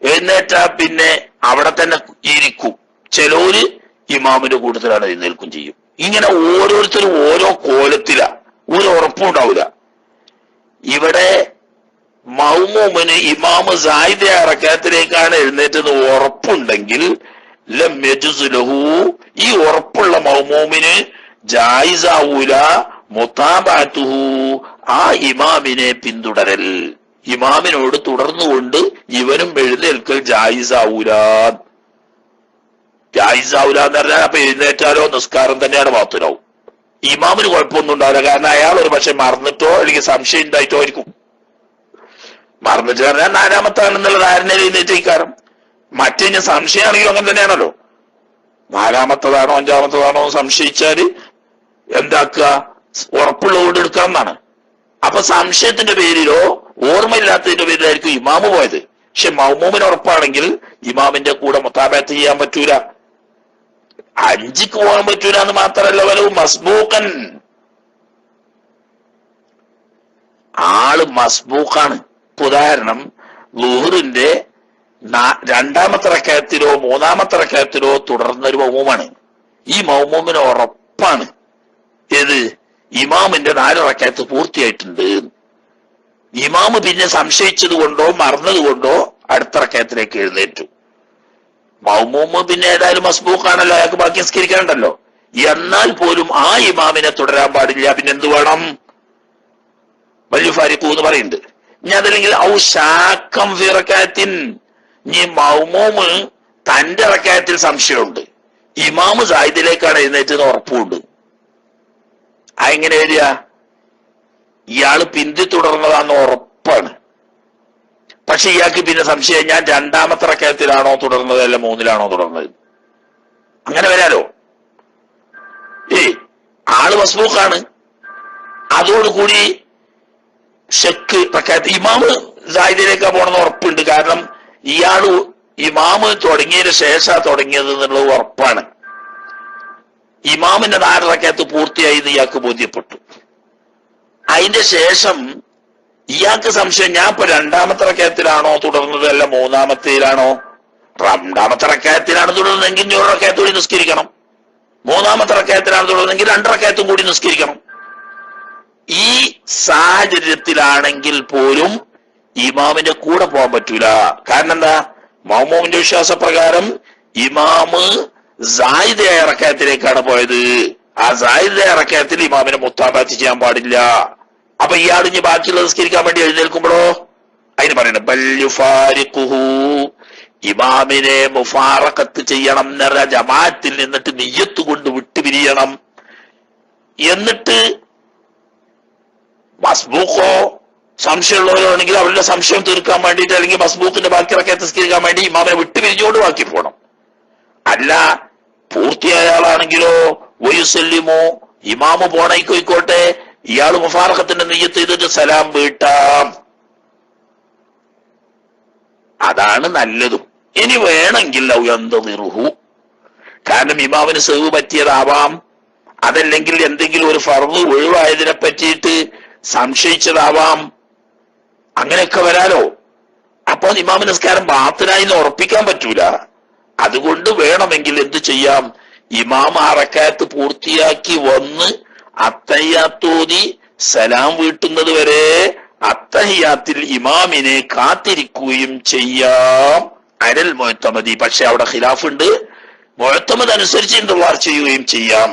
എഴുന്നേറ്റാ പിന്നെ അവിടെ തന്നെ ഇരിക്കും. ചിലവര് ഇമാമിന്റെ കൂട്ടത്തിലാണ് എഴുന്നേൽക്കും ചെയ്യും. ഇങ്ങനെ ഓരോരുത്തരും ഓരോ കോലത്തിലാ, ഒരു ഉറപ്പും ഉണ്ടാവില്ല. ഇവിടെ മൗമൂമിന് ഇമാമ് സായിദയായ റക്കഅത്തിലേക്കാണ് എഴുന്നേറ്റെന്ന് ഉറപ്പുണ്ടെങ്കിൽ ലം യജുസ് ലഹു, ഈ ഉറപ്പുള്ള മൗമൂമിന് ജായിസാവൂല മുതാബഅതുഹു, ആ ഇമാമിനെ പിന്തുടരൽ. ഇമാമിനോട് തുടർന്നുകൊണ്ട് ഇവനും എഴുന്നേൽക്കൽ ജായിസാവൂല. ജായിസാവൂല എന്ന് പറഞ്ഞാൽ അപ്പൊ എഴുന്നേറ്റാലോ നിസ്കാരം തന്നെയാണ് ബാത്തിലാവും. ഇമാമിന് കുഴപ്പമൊന്നും ഉണ്ടാവില്ല. കാരണം അയാൾ ഒരു പക്ഷെ മറന്നിട്ടോ അല്ലെങ്കിൽ സംശയം ഉണ്ടായിട്ടോ ആയിരിക്കും. മറന്നിട്ട് പറഞ്ഞാൽ 4ാമത്താണെന്നുള്ള ധാരണയിൽ എഴുന്നേറ്റേക്കാരം. മറ്റേ സംശയമാണെങ്കിലും അങ്ങനെ തന്നെയാണല്ലോ. 4ാമത്തതാണോ 5ാമത്തതാണോ സംശയിച്ചാല് എന്താക്കുക? ഉറപ്പുള്ളതുകൊണ്ട് എടുക്കണം എന്നാണ്. അപ്പൊ സംശയത്തിന്റെ പേരിലോ ഓർമ്മയില്ലാത്തതിന്റെ പേരിലായിരിക്കും ഇമാമ് പോയത്. പക്ഷെ മൗമൂമിന് ഉറപ്പാണെങ്കിൽ ഇമാമിന്റെ കൂടെ മുതാബഅത്ത് ചെയ്യാൻ പറ്റൂല. 5ക്ക് പോകാൻ പറ്റൂല എന്ന് മാത്രമല്ല, വലവും മസ്ബൂക്കൻ, ആള് മസ്ബൂക്കാണ്. ഉദാഹരണം, ളുഹറിന്റെ 2ാമത്തെ റക്കഅത്തിലോ 3ാമത്തെ റക്കഅത്തിലോ തുടർന്നൊരു മൗമൂമാണ്. ഈ മൗമൂമിന് ഉറപ്പാണ് ഏത്? ഇമാമിന്റെ 4 റക്കഅത്ത് പൂർത്തിയായിട്ടുണ്ട്. ഇമാമ് പിന്നെ സംശയിച്ചത് കൊണ്ടോ മറന്നത് കൊണ്ടോ അടുത്ത റക്കഅത്തിലേക്ക് എഴുന്നേറ്റു. മൗമൂമ് പിന്നെ ഏതായാലും മസ്ബൂക്കാണല്ലോ, അയാൾക്ക് ബാക്കി നിസ്കരിക്കാനുണ്ടല്ലോ. എന്നാൽ പോലും ആ ഇമാമിനെ തുടരാൻ പാടില്ല. പിന്നെ എന്ത് വേണം? വലിയ ഫാരിഖു എന്ന് പറയുന്നുണ്ട്. ഇനി അതല്ലെങ്കിൽ ഔ ശാക്കം ഫി റകഅത്തിൻ, ഇനി മൗമൂമ് തന്റെ റകഅത്തിൽ സംശയമുണ്ട്, ഇമാമ് സായിദിലേക്കാണ് എഴുന്നേറ്റെന്ന് ഉറപ്പുണ്ട്. അതെങ്ങനെ വരിക? ഇയാള് പിന്തി തുടർന്നതാന്ന് ഉറപ്പാണ്. പക്ഷെ ഇയാൾക്ക് പിന്നെ സംശയം, ഞാൻ 2ാമത്തെ റകഅത്തിലാണോ തുടർന്നത് അല്ല 3ലാണോ തുടർന്നത്. അങ്ങനെ വരാലോ. ആള് മസ്ബൂഖാണ്. അതോടുകൂടി ഷക്ക് റകഅത്ത് ഇമാമ് സായിദിലേക്കാ പോണെന്ന് ഉറപ്പുണ്ട്. കാരണം ഇയാള് ഇമാമ് തുടങ്ങിയതിന് ശേഷം തുടങ്ങിയത് എന്നുള്ള ഉറപ്പാണ്. ഇമാമിന്റെ 4 റകഅത്ത് പൂർത്തിയായി എന്ന് ഇയാൾക്ക് ബോധ്യപ്പെട്ടു. അതിന്റെ ശേഷം ഇയാൾക്ക് സംശയം, ഞാൻ ഇപ്പൊ 2ാമത്തെ റകഅത്തിലാണോ തുടർന്നത് അല്ല 3ാമത്തേലാണോ. 2ാമത്തെ റകഅത്തിലാണ് തുടർന്നതെങ്കിൽ 1 റകഅത്ത് കൂടി നിസ്കരിക്കണം. മൂന്നാമത്തെ റക്കയത്തിലാണ് തുടങ്ങുന്നെങ്കിൽ 2 റക്കയത്തും കൂടി നിസ്കരിക്കണം. ഈ സാഹചര്യത്തിലാണെങ്കിൽ പോലും ഇമാമിന്റെ കൂടെ പോകാൻ പറ്റൂല. കാരണം എന്താ? മൗമൂമിന്റെ വിശ്വാസപ്രകാരം ഇമാമ് സായിദയായ റക്കയത്തിലേക്കാണ് പോയത്. ആ സായിദയായ റക്കയത്തിൽ ഇമാമിനെ മുത്താബാത്ത് ചെയ്യാൻ പാടില്ല. അപ്പൊ ഇയാൾ ഇനി ബാക്കിയുള്ള നിസ്കരിക്കാൻ വേണ്ടി എഴുന്നേൽക്കുമ്പോഴോ അതിന് പറയണം ബല്യുഫാരിഖുഹു, ഇമാമിനെ മുഫാറഖത്ത് ചെയ്യണം എന്ന് പറഞ്ഞ ജമാഅത്തിൽ നിന്നിട്ട് നിയ്യത്ത് കൊണ്ട് വിട്ടുപിരിയണം. എന്നിട്ട് മസ്ബൂഖോ സംശയമുള്ളവരാണെങ്കിൽ അവരുടെ സംശയം തീർക്കാൻ വേണ്ടിയിട്ട് അല്ലെങ്കിൽ മസ്ബൂഖിന്റെ ബാക്കി റക്കയത്ത് നിസ്കരിക്കാൻ വേണ്ടി ഇമാമിനെ വിട്ടുപിരിഞ്ഞുകൊണ്ട് ബാക്കി പോകണം. അല്ല പൂർത്തിയായ ആളാണെങ്കിലോ വയുസല്ലിമോ, ഇമാമ് പോണേക്കോയിക്കോട്ടെ, ഇയാള് മുഫാറഖത്തിന്റെ നിയ്യത്ത് ചെയ്തിട്ട് സലാം വീട്ടാം. അതാണ് നല്ലതും. ഇനി വേണമെങ്കിൽ ഔയന്തദിറുഹു, കാരണം ഇമാമിന് സഹവ് പറ്റിയതാവാം, അതല്ലെങ്കിൽ എന്തെങ്കിലും ഒരു ഫർദ് ഒഴിവായതിനെ പറ്റിയിട്ട് സംശയിച്ചതാവാം, അങ്ങനെയൊക്കെ വരാലോ. അപ്പോൾ ഇമാമ നിസ്കാരം ബാത്തിലായി ഉറപ്പിക്കാൻ പറ്റൂല. അതുകൊണ്ട് വേണമെങ്കിൽ എന്ത് ചെയ്യാം? ഇമാം ആ റക്അത്ത് പൂർത്തിയാക്കി വന്ന് അത്തഹിയ്യാത്തോതി സലാം വീട്ടുന്നത് വരെ അത്തഹിയ്യാത്തിൽ ഇമാമിനെ കാത്തിരിക്കുകയും ചെയ്യാം. അരൽ മുഅ്തമദി. പക്ഷെ അവിടെ ഖിലാഫ് ഉണ്ട്. മുഅ്തമദ് അനുസരിച്ച് ഇന്തിളാർ ചെയ്യുകയും ചെയ്യാം.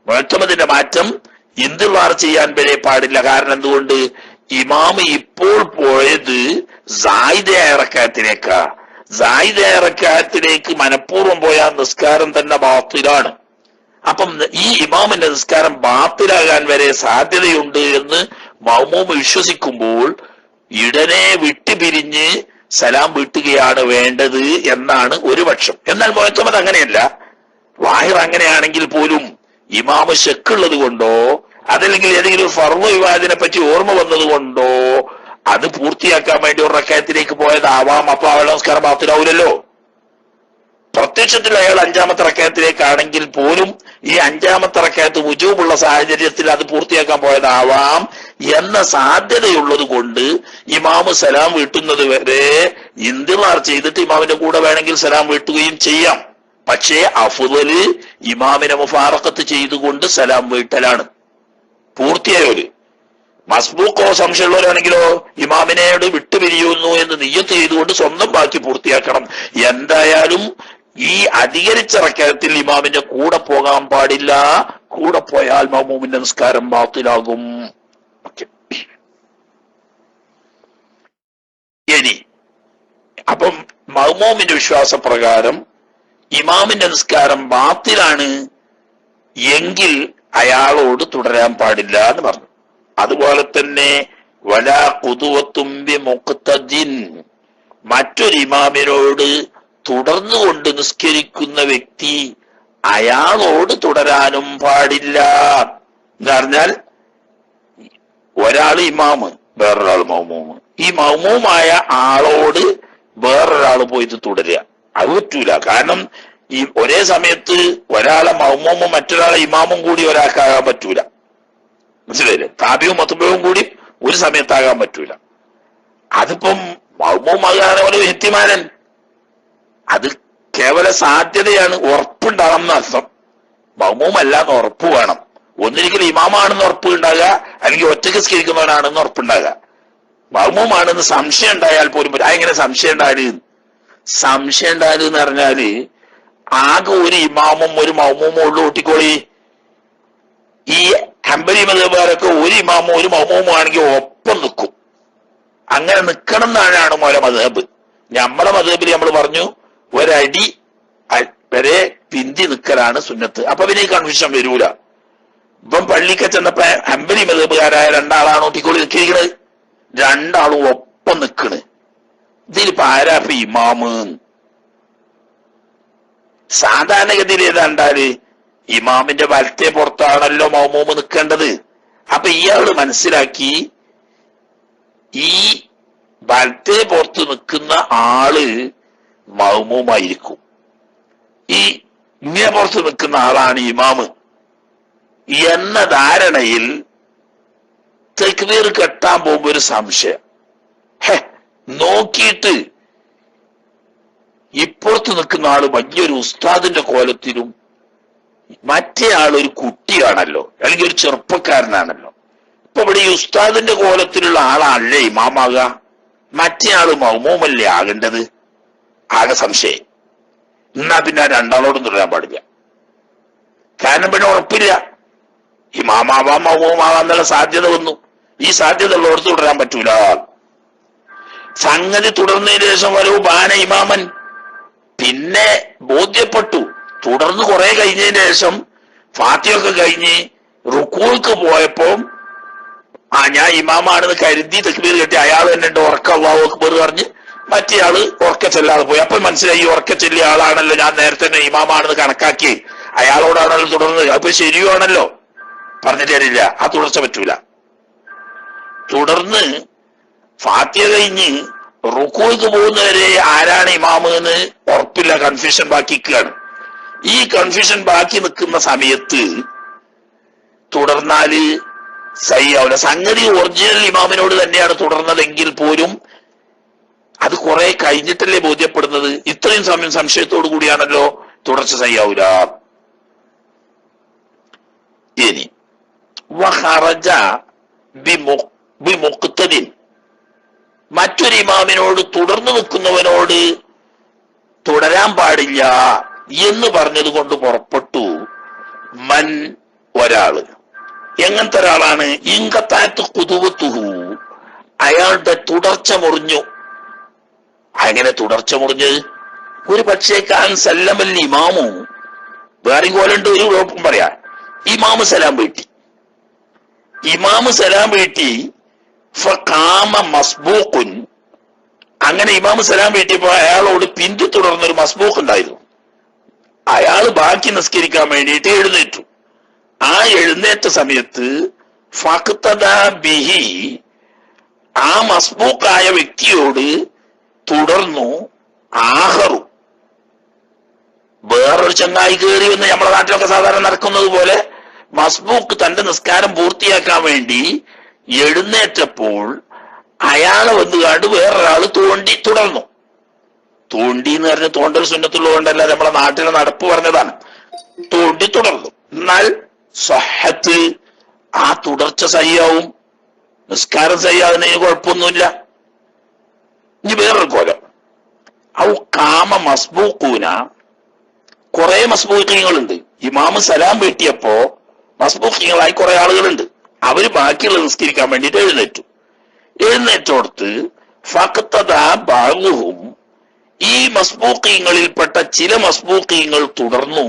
മുഅ്തമദിന്റെ മാറ്റം ഇന്തിളാർ ചെയ്യാൻ വരെ പാടില്ല. കാരണം എന്തുകൊണ്ട്? ഇമാമ് ഇപ്പോൾ പോയത് സായിദയായ റക്അത്തിലേക്കാ. സായിദയായ റക്അത്തിലേക്ക് മനഃപൂർവ്വം പോയ നിസ്കാരം തന്നെ ബാത്തിലാണ്. അപ്പം ഈ ഇമാമിന്റെ നിസ്കാരം ബാത്തിലാകാൻ വരെ സാധ്യതയുണ്ട് എന്ന് മഅ്മൂം വിശ്വസിക്കുമ്പോൾ ഇടനെ വിട്ടുപിരിഞ്ഞ് സലാം വീട്ടുകയാണ് വേണ്ടത് എന്നാണ് ഒരു പക്ഷം. എന്നാൽ മുഅ്തമദ് അങ്ങനെയല്ല. വാഹിർ അങ്ങനെയാണെങ്കിൽ പോലും ഇമാമ് ശക്കുള്ളത് കൊണ്ടോ അതല്ലെങ്കിൽ ഏതെങ്കിലും ഒരു ഫർള് വിവാദത്തിനെ പറ്റി ഓർമ്മ വന്നത് കൊണ്ടോ അത് പൂർത്തിയാക്കാൻ വേണ്ടി ഒരു റക്അത്തിലേക്ക് പോയതാവാം. അപ്പൊ അവളുടെ നമസ്കാരം ബാത്തിലാവൂലല്ലോ. പ്രത്യക്ഷത്തിൽ അയാൾ 5ാമത്തെ റക്അത്തിലേക്കാണെങ്കിൽ പോലും ഈ 5ാമത്തെ റക്അത്ത് വുജൂബുള്ള സാഹചര്യത്തിൽ അത് പൂർത്തിയാക്കാൻ പോയതാവാം എന്ന സാധ്യതയുള്ളത് കൊണ്ട് ഇമാമ് സലാം വീട്ടുന്നത് വരെ ഇന്തിളാർ ചെയ്തിട്ട് ഇമാമിന്റെ കൂടെ വേണമെങ്കിൽ സലാം വീട്ടുകയും ചെയ്യാം. പക്ഷേ അഫ്ളല് ഇമാമിനെ മുഫാറഖത്ത് ചെയ്തുകൊണ്ട് സലാം വീട്ടലാണ്. പൂർത്തിയായോര് മസ്ബൂക്കോ സംശയമുള്ളവരാണെങ്കിലോ ഇമാമിനോട് വിട്ടുപിരിയുന്നു എന്ന് നിയ്യത്ത് ചെയ്തുകൊണ്ട് സ്വന്തം ബാക്കി പൂർത്തിയാക്കണം. എന്തായാലും ഈ അധികരിച്ച റക്അത്തിൽ ഇമാമിന്റെ കൂടെ പോകാൻ പാടില്ല. കൂടെ പോയാൽ മഅ്മൂമിന്റെ നിസ്കാരം ബാത്തിലാകും. ഇനി അപ്പം മഅ്മൂമിന്റെ വിശ്വാസപ്രകാരം ഇമാമിന്റെ നിസ്കാരം ബാത്തിലാണ് എങ്കിൽ അയാളോട് തുടരാൻ പാടില്ല എന്ന് പറഞ്ഞു. അതുപോലെ തന്നെ വലാ ഖുദുവത്തും ബിമുഖ്തദിൻ, മറ്റൊരു ഇമാമിനോട് തുടർന്നുകൊണ്ട് നിസ്കരിക്കുന്ന വ്യക്തി അയാളോട് തുടരാനും പാടില്ല. എന്ന് പറഞ്ഞാൽ ഒരാള് ഇമാമ് വേറൊരാൾ മഅ്മൂമ്, ഈ മഅ്മൂമായ ആളോട് വേറൊരാൾ പോയിട്ട് തുടരുക അത് പറ്റൂല. കാരണം ഈ ഒരേ സമയത്ത് ഒരാളെ മഅ്മൂമും മറ്റൊരാളെ ഇമാമും കൂടി ഒരാൾക്കാകാൻ പറ്റൂല. മനസ്സിലായില്ലേ? താബിയും മത്ബൂവും കൂടി ഒരു സമയത്താകാൻ പറ്റൂല. അതിപ്പം മഅ്മൂമാകാൻ ഒരു ഇഹ്തിമാലൻ, അത് കേവല സാധ്യതയാണ്. ഉറപ്പുണ്ടാകണം എന്നർത്ഥം. മഅ്മൂമല്ലാന്ന് ഉറപ്പ് വേണം. ഒന്നിരിക്കലും ഇമാമാണെന്ന് ഉറപ്പ് ഉണ്ടാകുക, അല്ലെങ്കിൽ ഒറ്റയ്ക്ക് സ്കരിക്കുന്നവനാണെന്ന് ഉറപ്പുണ്ടാകുക. മഅ്മൂമാണെന്ന് സംശയം ഉണ്ടായാൽ പോലും എങ്ങനെ സംശയം ഉണ്ടായാലും എന്ന് പറഞ്ഞാല് ആകെ ഒരു ഇമാമും ഒരു മഅ്മൂമും ഉള്ളു കൂട്ടിക്കോളി. ഈ ഹംബലി മദ്ഹബുകാരൊക്കെ ഒരു ഇമാമും ഒരു മഅ്മൂമും ആണെങ്കിൽ ഒപ്പം നിൽക്കും. അങ്ങനെ നിൽക്കണം എന്നാണ് മോലെ മദ്ഹബ്. നമ്മളെ മദ്ഹബിൽ നമ്മൾ പറഞ്ഞു ഒരടി വരെ പിന്തി നിൽക്കലാണ് സുന്നത്ത്. അപ്പൊ പിന്നെ ഈ കൺഫ്യൂഷൻ വരൂല. ഇപ്പം പള്ളിക്ക് ചെന്നപ്പോ ഹംബലി മദ്ഹബുകാരായ 2 ആളാണ് ഒട്ടിക്കോളി നിൽക്കിയിരിക്കണത്, 2 ആളും ഒപ്പം നിൽക്കണ്. ഇതിലിപ്പോ ആരാപ്പ ഇമാമ്? സാധാരണഗതിയിൽ ഏതാണ്ടാല് ഇമാമിന്റെ വലത്തെ പുറത്താണല്ലോ മഅ്മൂമ് നിൽക്കേണ്ടത്. അപ്പൊ ഇയാള് മനസ്സിലാക്കി ഈ വലത്തെ പുറത്ത് നിൽക്കുന്ന ആള് മഅ്മൂമായിരിക്കും, ഈ ഇങ്ങനെ പുറത്ത് നിൽക്കുന്ന ആളാണ് ഇമാമ് എന്ന ധാരണയിൽ തക്ബീർ കെട്ടാൻ പോകുമ്പോ ഒരു സംശയം. നോക്കിയിട്ട് ഇപ്പുറത്ത് നിൽക്കുന്ന ആള് വലിയൊരു ഉസ്താദിന്റെ കോലത്തിലും മറ്റേ ആൾ ഒരു കുട്ടിയാണല്ലോ, അല്ലെങ്കിൽ ഒരു ചെറുപ്പക്കാരനാണല്ലോ. ഇപ്പൊ ഇവിടെ ഈ ഉസ്താദിന്റെ കോലത്തിലുള്ള ആളല്ലേ ഇമാമാകുക? മറ്റേ ആള് മൗമൂമല്ലേ ആകേണ്ടത്? ആകെ സംശയം. എന്നാ പിന്നെ രണ്ടാളോടും തുടരാൻ പാടില്ല. കാരണം പിന്നെ ഉറപ്പില്ല, ഇമാമാവാം മൗമൂമാവാം എന്നുള്ള സാധ്യത വന്നു. ഈ സാധ്യത ഉള്ളവർക്ക് തുടരാൻ പറ്റൂല. സംഗതി തുടർന്നതിന് ശേഷം വരൂ ബാന ഇമാമൻ, പിന്നെ ബോധ്യപ്പെട്ടു. തുടർന്ന് കുറെ കഴിഞ്ഞതിന് ശേഷം ഫാത്തിഹയൊക്കെ കഴിഞ്ഞ് റുക്കൂൾക്ക് പോയപ്പോ ഞാൻ ഇമാമാണെന്ന് കരുതി തക്ബീർ കെട്ടി അയാൾ തന്നെ ഉറക്ക അല്ലാഹു അക്ബർ പറഞ്ഞ് മറ്റേയാള് ഉറക്ക ചെല്ലാതെ പോയി. അപ്പൊ മനസ്സിലായി ഈ ഉറക്ക ചെല്ലിയ ആളാണല്ലോ ഞാൻ നേരത്തെ തന്നെ ഇമാമാണെന്ന് കണക്കാക്കി, അയാളോടാണല്ലോ തുടർന്ന്. അപ്പൊ ശരിയാണല്ലോ, പറഞ്ഞിട്ട് തരില്ല, ആ തുടർച്ച പറ്റൂല. തുടർന്ന് ഫാത്തിഹ കഴിഞ്ഞ് റുക്കൂൾക്ക് പോകുന്നവരെ ആരാണ് ഇമാമ് എന്ന് ഉറപ്പില്ല, കൺഫ്യൂഷൻ ബാക്കിക്കുകയാണ്. ഈ കൺഫ്യൂഷൻ ബാക്കി നിൽക്കുന്ന സമയത്ത് തുടർന്നാല് സഹിയാവില്ല. സംഗതി ഒറിജിനൽ ഇമാമിനോട് തന്നെയാണ് തുടർന്നതെങ്കിൽ പോലും അത് കുറെ കഴിഞ്ഞിട്ടല്ലേ ബോധ്യപ്പെടുന്നത്. ഇത്രയും സമയം സംശയത്തോടു കൂടിയാണല്ലോ, തുടർച്ച സഹിയാവൂല. ഇനി വഖറജ ബിമുഖ്തദിൻ, മറ്റൊരു ഇമാമിനോട് തുടർന്നു നിൽക്കുന്നവനോട് തുടരാൻ പാടില്ല എന്ന് പറഞ്ഞത് കൊണ്ട് പുറപ്പെട്ടു. മൻ, ഒരാള്. എങ്ങനത്തെ ഒരാളാണ്? ഇൻകത്താത്ത് കുതുവത്തുഹു, അയാളുടെ തുടർച്ച മുറിഞ്ഞു. അങ്ങനെ തുടർച്ച മുറിഞ്ഞത് ഒരു പക്ഷേ കാൻ സല്ലമൽ ഇമാമു, വേറെ കോലുണ്ട്, ഒരു കുഴപ്പം പറയാ. ഇമാമ് സലാം വീട്ടി, ഇമാമ് സലാം വീട്ടി. ഫഖാമ മസ്ബൂഖുൻ, അങ്ങനെ ഇമാമ് സലാം വീട്ടിയപ്പോ അയാളോട് പിന്തുടർന്നൊരു മസ്ബൂഖ് ഉണ്ടായിരുന്നു. അയാള് ബാക്കി നിസ്കരിക്കാൻ വേണ്ടിയിട്ട് എഴുന്നേറ്റു. ആ എഴുന്നേറ്റ സമയത്ത് ഫഖ്തദാ ബിഹി, ആ മസ്ബൂഖായ വ്യക്തിയോട് തുടർന്നു ആഹറു, വേറൊരു ചങ്ങായി കയറി വന്ന് നമ്മുടെ നാട്ടിലൊക്കെ സാധാരണ നടക്കുന്നത് പോലെ മസ്ബൂഖ് തന്റെ നിസ്കാരം പൂർത്തിയാക്കാൻ വേണ്ടി എഴുന്നേറ്റപ്പോൾ അയാളെ വന്നുകാണ്ട് വേറൊരാള് തുടർന്നു. തോണ്ടി എന്ന് പറഞ്ഞ തോണ്ടൽ സുന്നത്തുള്ളതുകൊണ്ടല്ല, നമ്മളെ നാട്ടിലെ നടപ്പ് പറഞ്ഞതാണ്. തുടർന്നു. എന്നാൽ സ്വഹത്ത്, ആ തുടർച്ച സഹിയാവും, നിസ്കാരം സഹിയാവുന്നതിന് കുഴപ്പമൊന്നുമില്ല. ഇനി വേറൊരു കോലം, ഔ കാമ മസ്ബൂഖൂന, കുറെ മസ്ബൂഖീങ്ങളുണ്ട്. ഇമാമ് സലാം വീട്ടിയപ്പോ മസ്ബൂഖീങ്ങളായി കുറെ ആളുകളുണ്ട്. അവര് ബാക്കിയുള്ള നിസ്കരിക്കാൻ വേണ്ടിയിട്ട് എഴുന്നേറ്റോടത്ത് ഫഖ്തദാ ബഅ്ദുഹും, ഈ മസ്ബൂഖീങ്ങളിൽപ്പെട്ട ചില മസ്ബൂഖീങ്ങൾ തുടർന്നു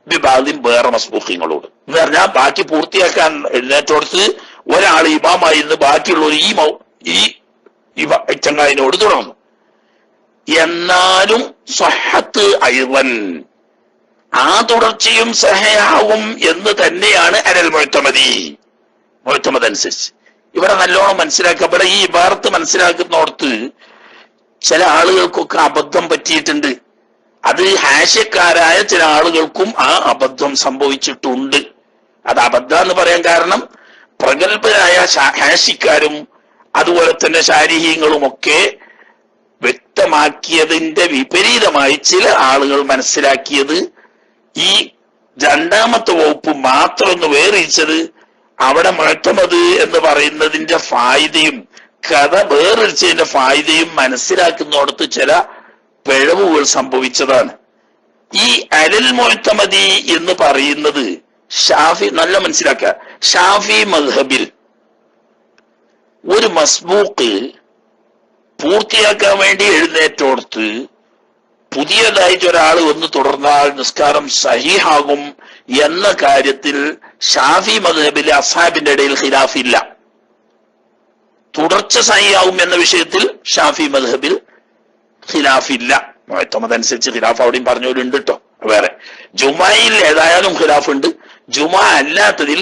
ബിബഅദിൻ, വേറെ മസ്ബൂഖീങ്ങളോട്. എന്ന് പറഞ്ഞാൽ ബാക്കി പൂർത്തിയാക്കാൻ എഴുന്നേറ്റോടത്ത് ഒരാൾ ഇമാമായിരുന്നു, ബാക്കിയുള്ളവർ ഈ ചങ്ങായിനോട് തുടർന്നു. എന്നാലും സ്വഹത്ത് അയ്വൻ, ആ തുടർച്ചയും സഹയാവും എന്ന് തന്നെയാണ് അനൽ മുഅ്തമദി, മുഅ്തമദ് അനുസരിച്ച്. ഇവിടെ നല്ലോണം മനസ്സിലാക്കുക. ഇവിടെ ഈ ഇബാറത്ത് മനസ്സിലാക്കുന്നിടത്ത് ചില ആളുകൾക്കൊക്കെ അബദ്ധം പറ്റിയിട്ടുണ്ട്. അത് ഹാഷ്യക്കാരായ ചില ആളുകൾക്കും ആ അബദ്ധം സംഭവിച്ചിട്ടുണ്ട്. അത് അബദ്ധം എന്ന് പറയാൻ കാരണം പ്രഗത്ഭരായ ഹാഷിക്കാരും അതുപോലെ തന്നെ ശാരീഹികളുമൊക്കെ വ്യക്തമാക്കിയതിന്റെ വിപരീതമായി ചില ആളുകൾ മനസ്സിലാക്കിയത് ഈ രണ്ടാമത്തെ വകുപ്പ് മാത്രം ഒന്ന് വേറിച്ചത് അവിടെ മുഅ്തമദ് എന്ന് പറയുന്നതിന്റെ ഫായിദയും കഥ വേറിച്ചതിന്റെ ഫായിദയും മനസ്സിലാക്കുന്നിടത്ത് ചില പിഴവുകൾ സംഭവിച്ചതാണ്. ഈ അലൽ മുഅ്തമദി എന്ന് പറയുന്നത് ഷാഫി, നല്ല മനസ്സിലാക്കുക, ഷാഫി മദ്ഹബിൽ ഒരു മസ്ബൂഖ് പൂർത്തിയാക്കാൻ വേണ്ടി എഴുന്നേറ്റോടത്ത് പുതിയതായിട്ട് ഒരാൾ വന്ന് തുടർന്നാൽ നിസ്കാരം സഹീഹാകും എന്ന കാര്യത്തിൽ ഷാഫി മദ്ഹബിലെ അസ്ഹാബിന്റെ ഇടയിൽ ഖിലാഫില്ല. തുടർച്ച സഹീഹാകും എന്ന വിഷയത്തിൽ ഷാഫി മദ്ഹബിൽ ഖിലാഫില്ല. മുഅ്തമദ് അനുസരിച്ച് ഖിലാഫ് അവിടെയും പറഞ്ഞവരുണ്ട് കേട്ടോ. വേറെ ജുമായിൽ ഏതായാലും ഖിലാഫുണ്ട്. ജുമാ അല്ലാത്തതിൽ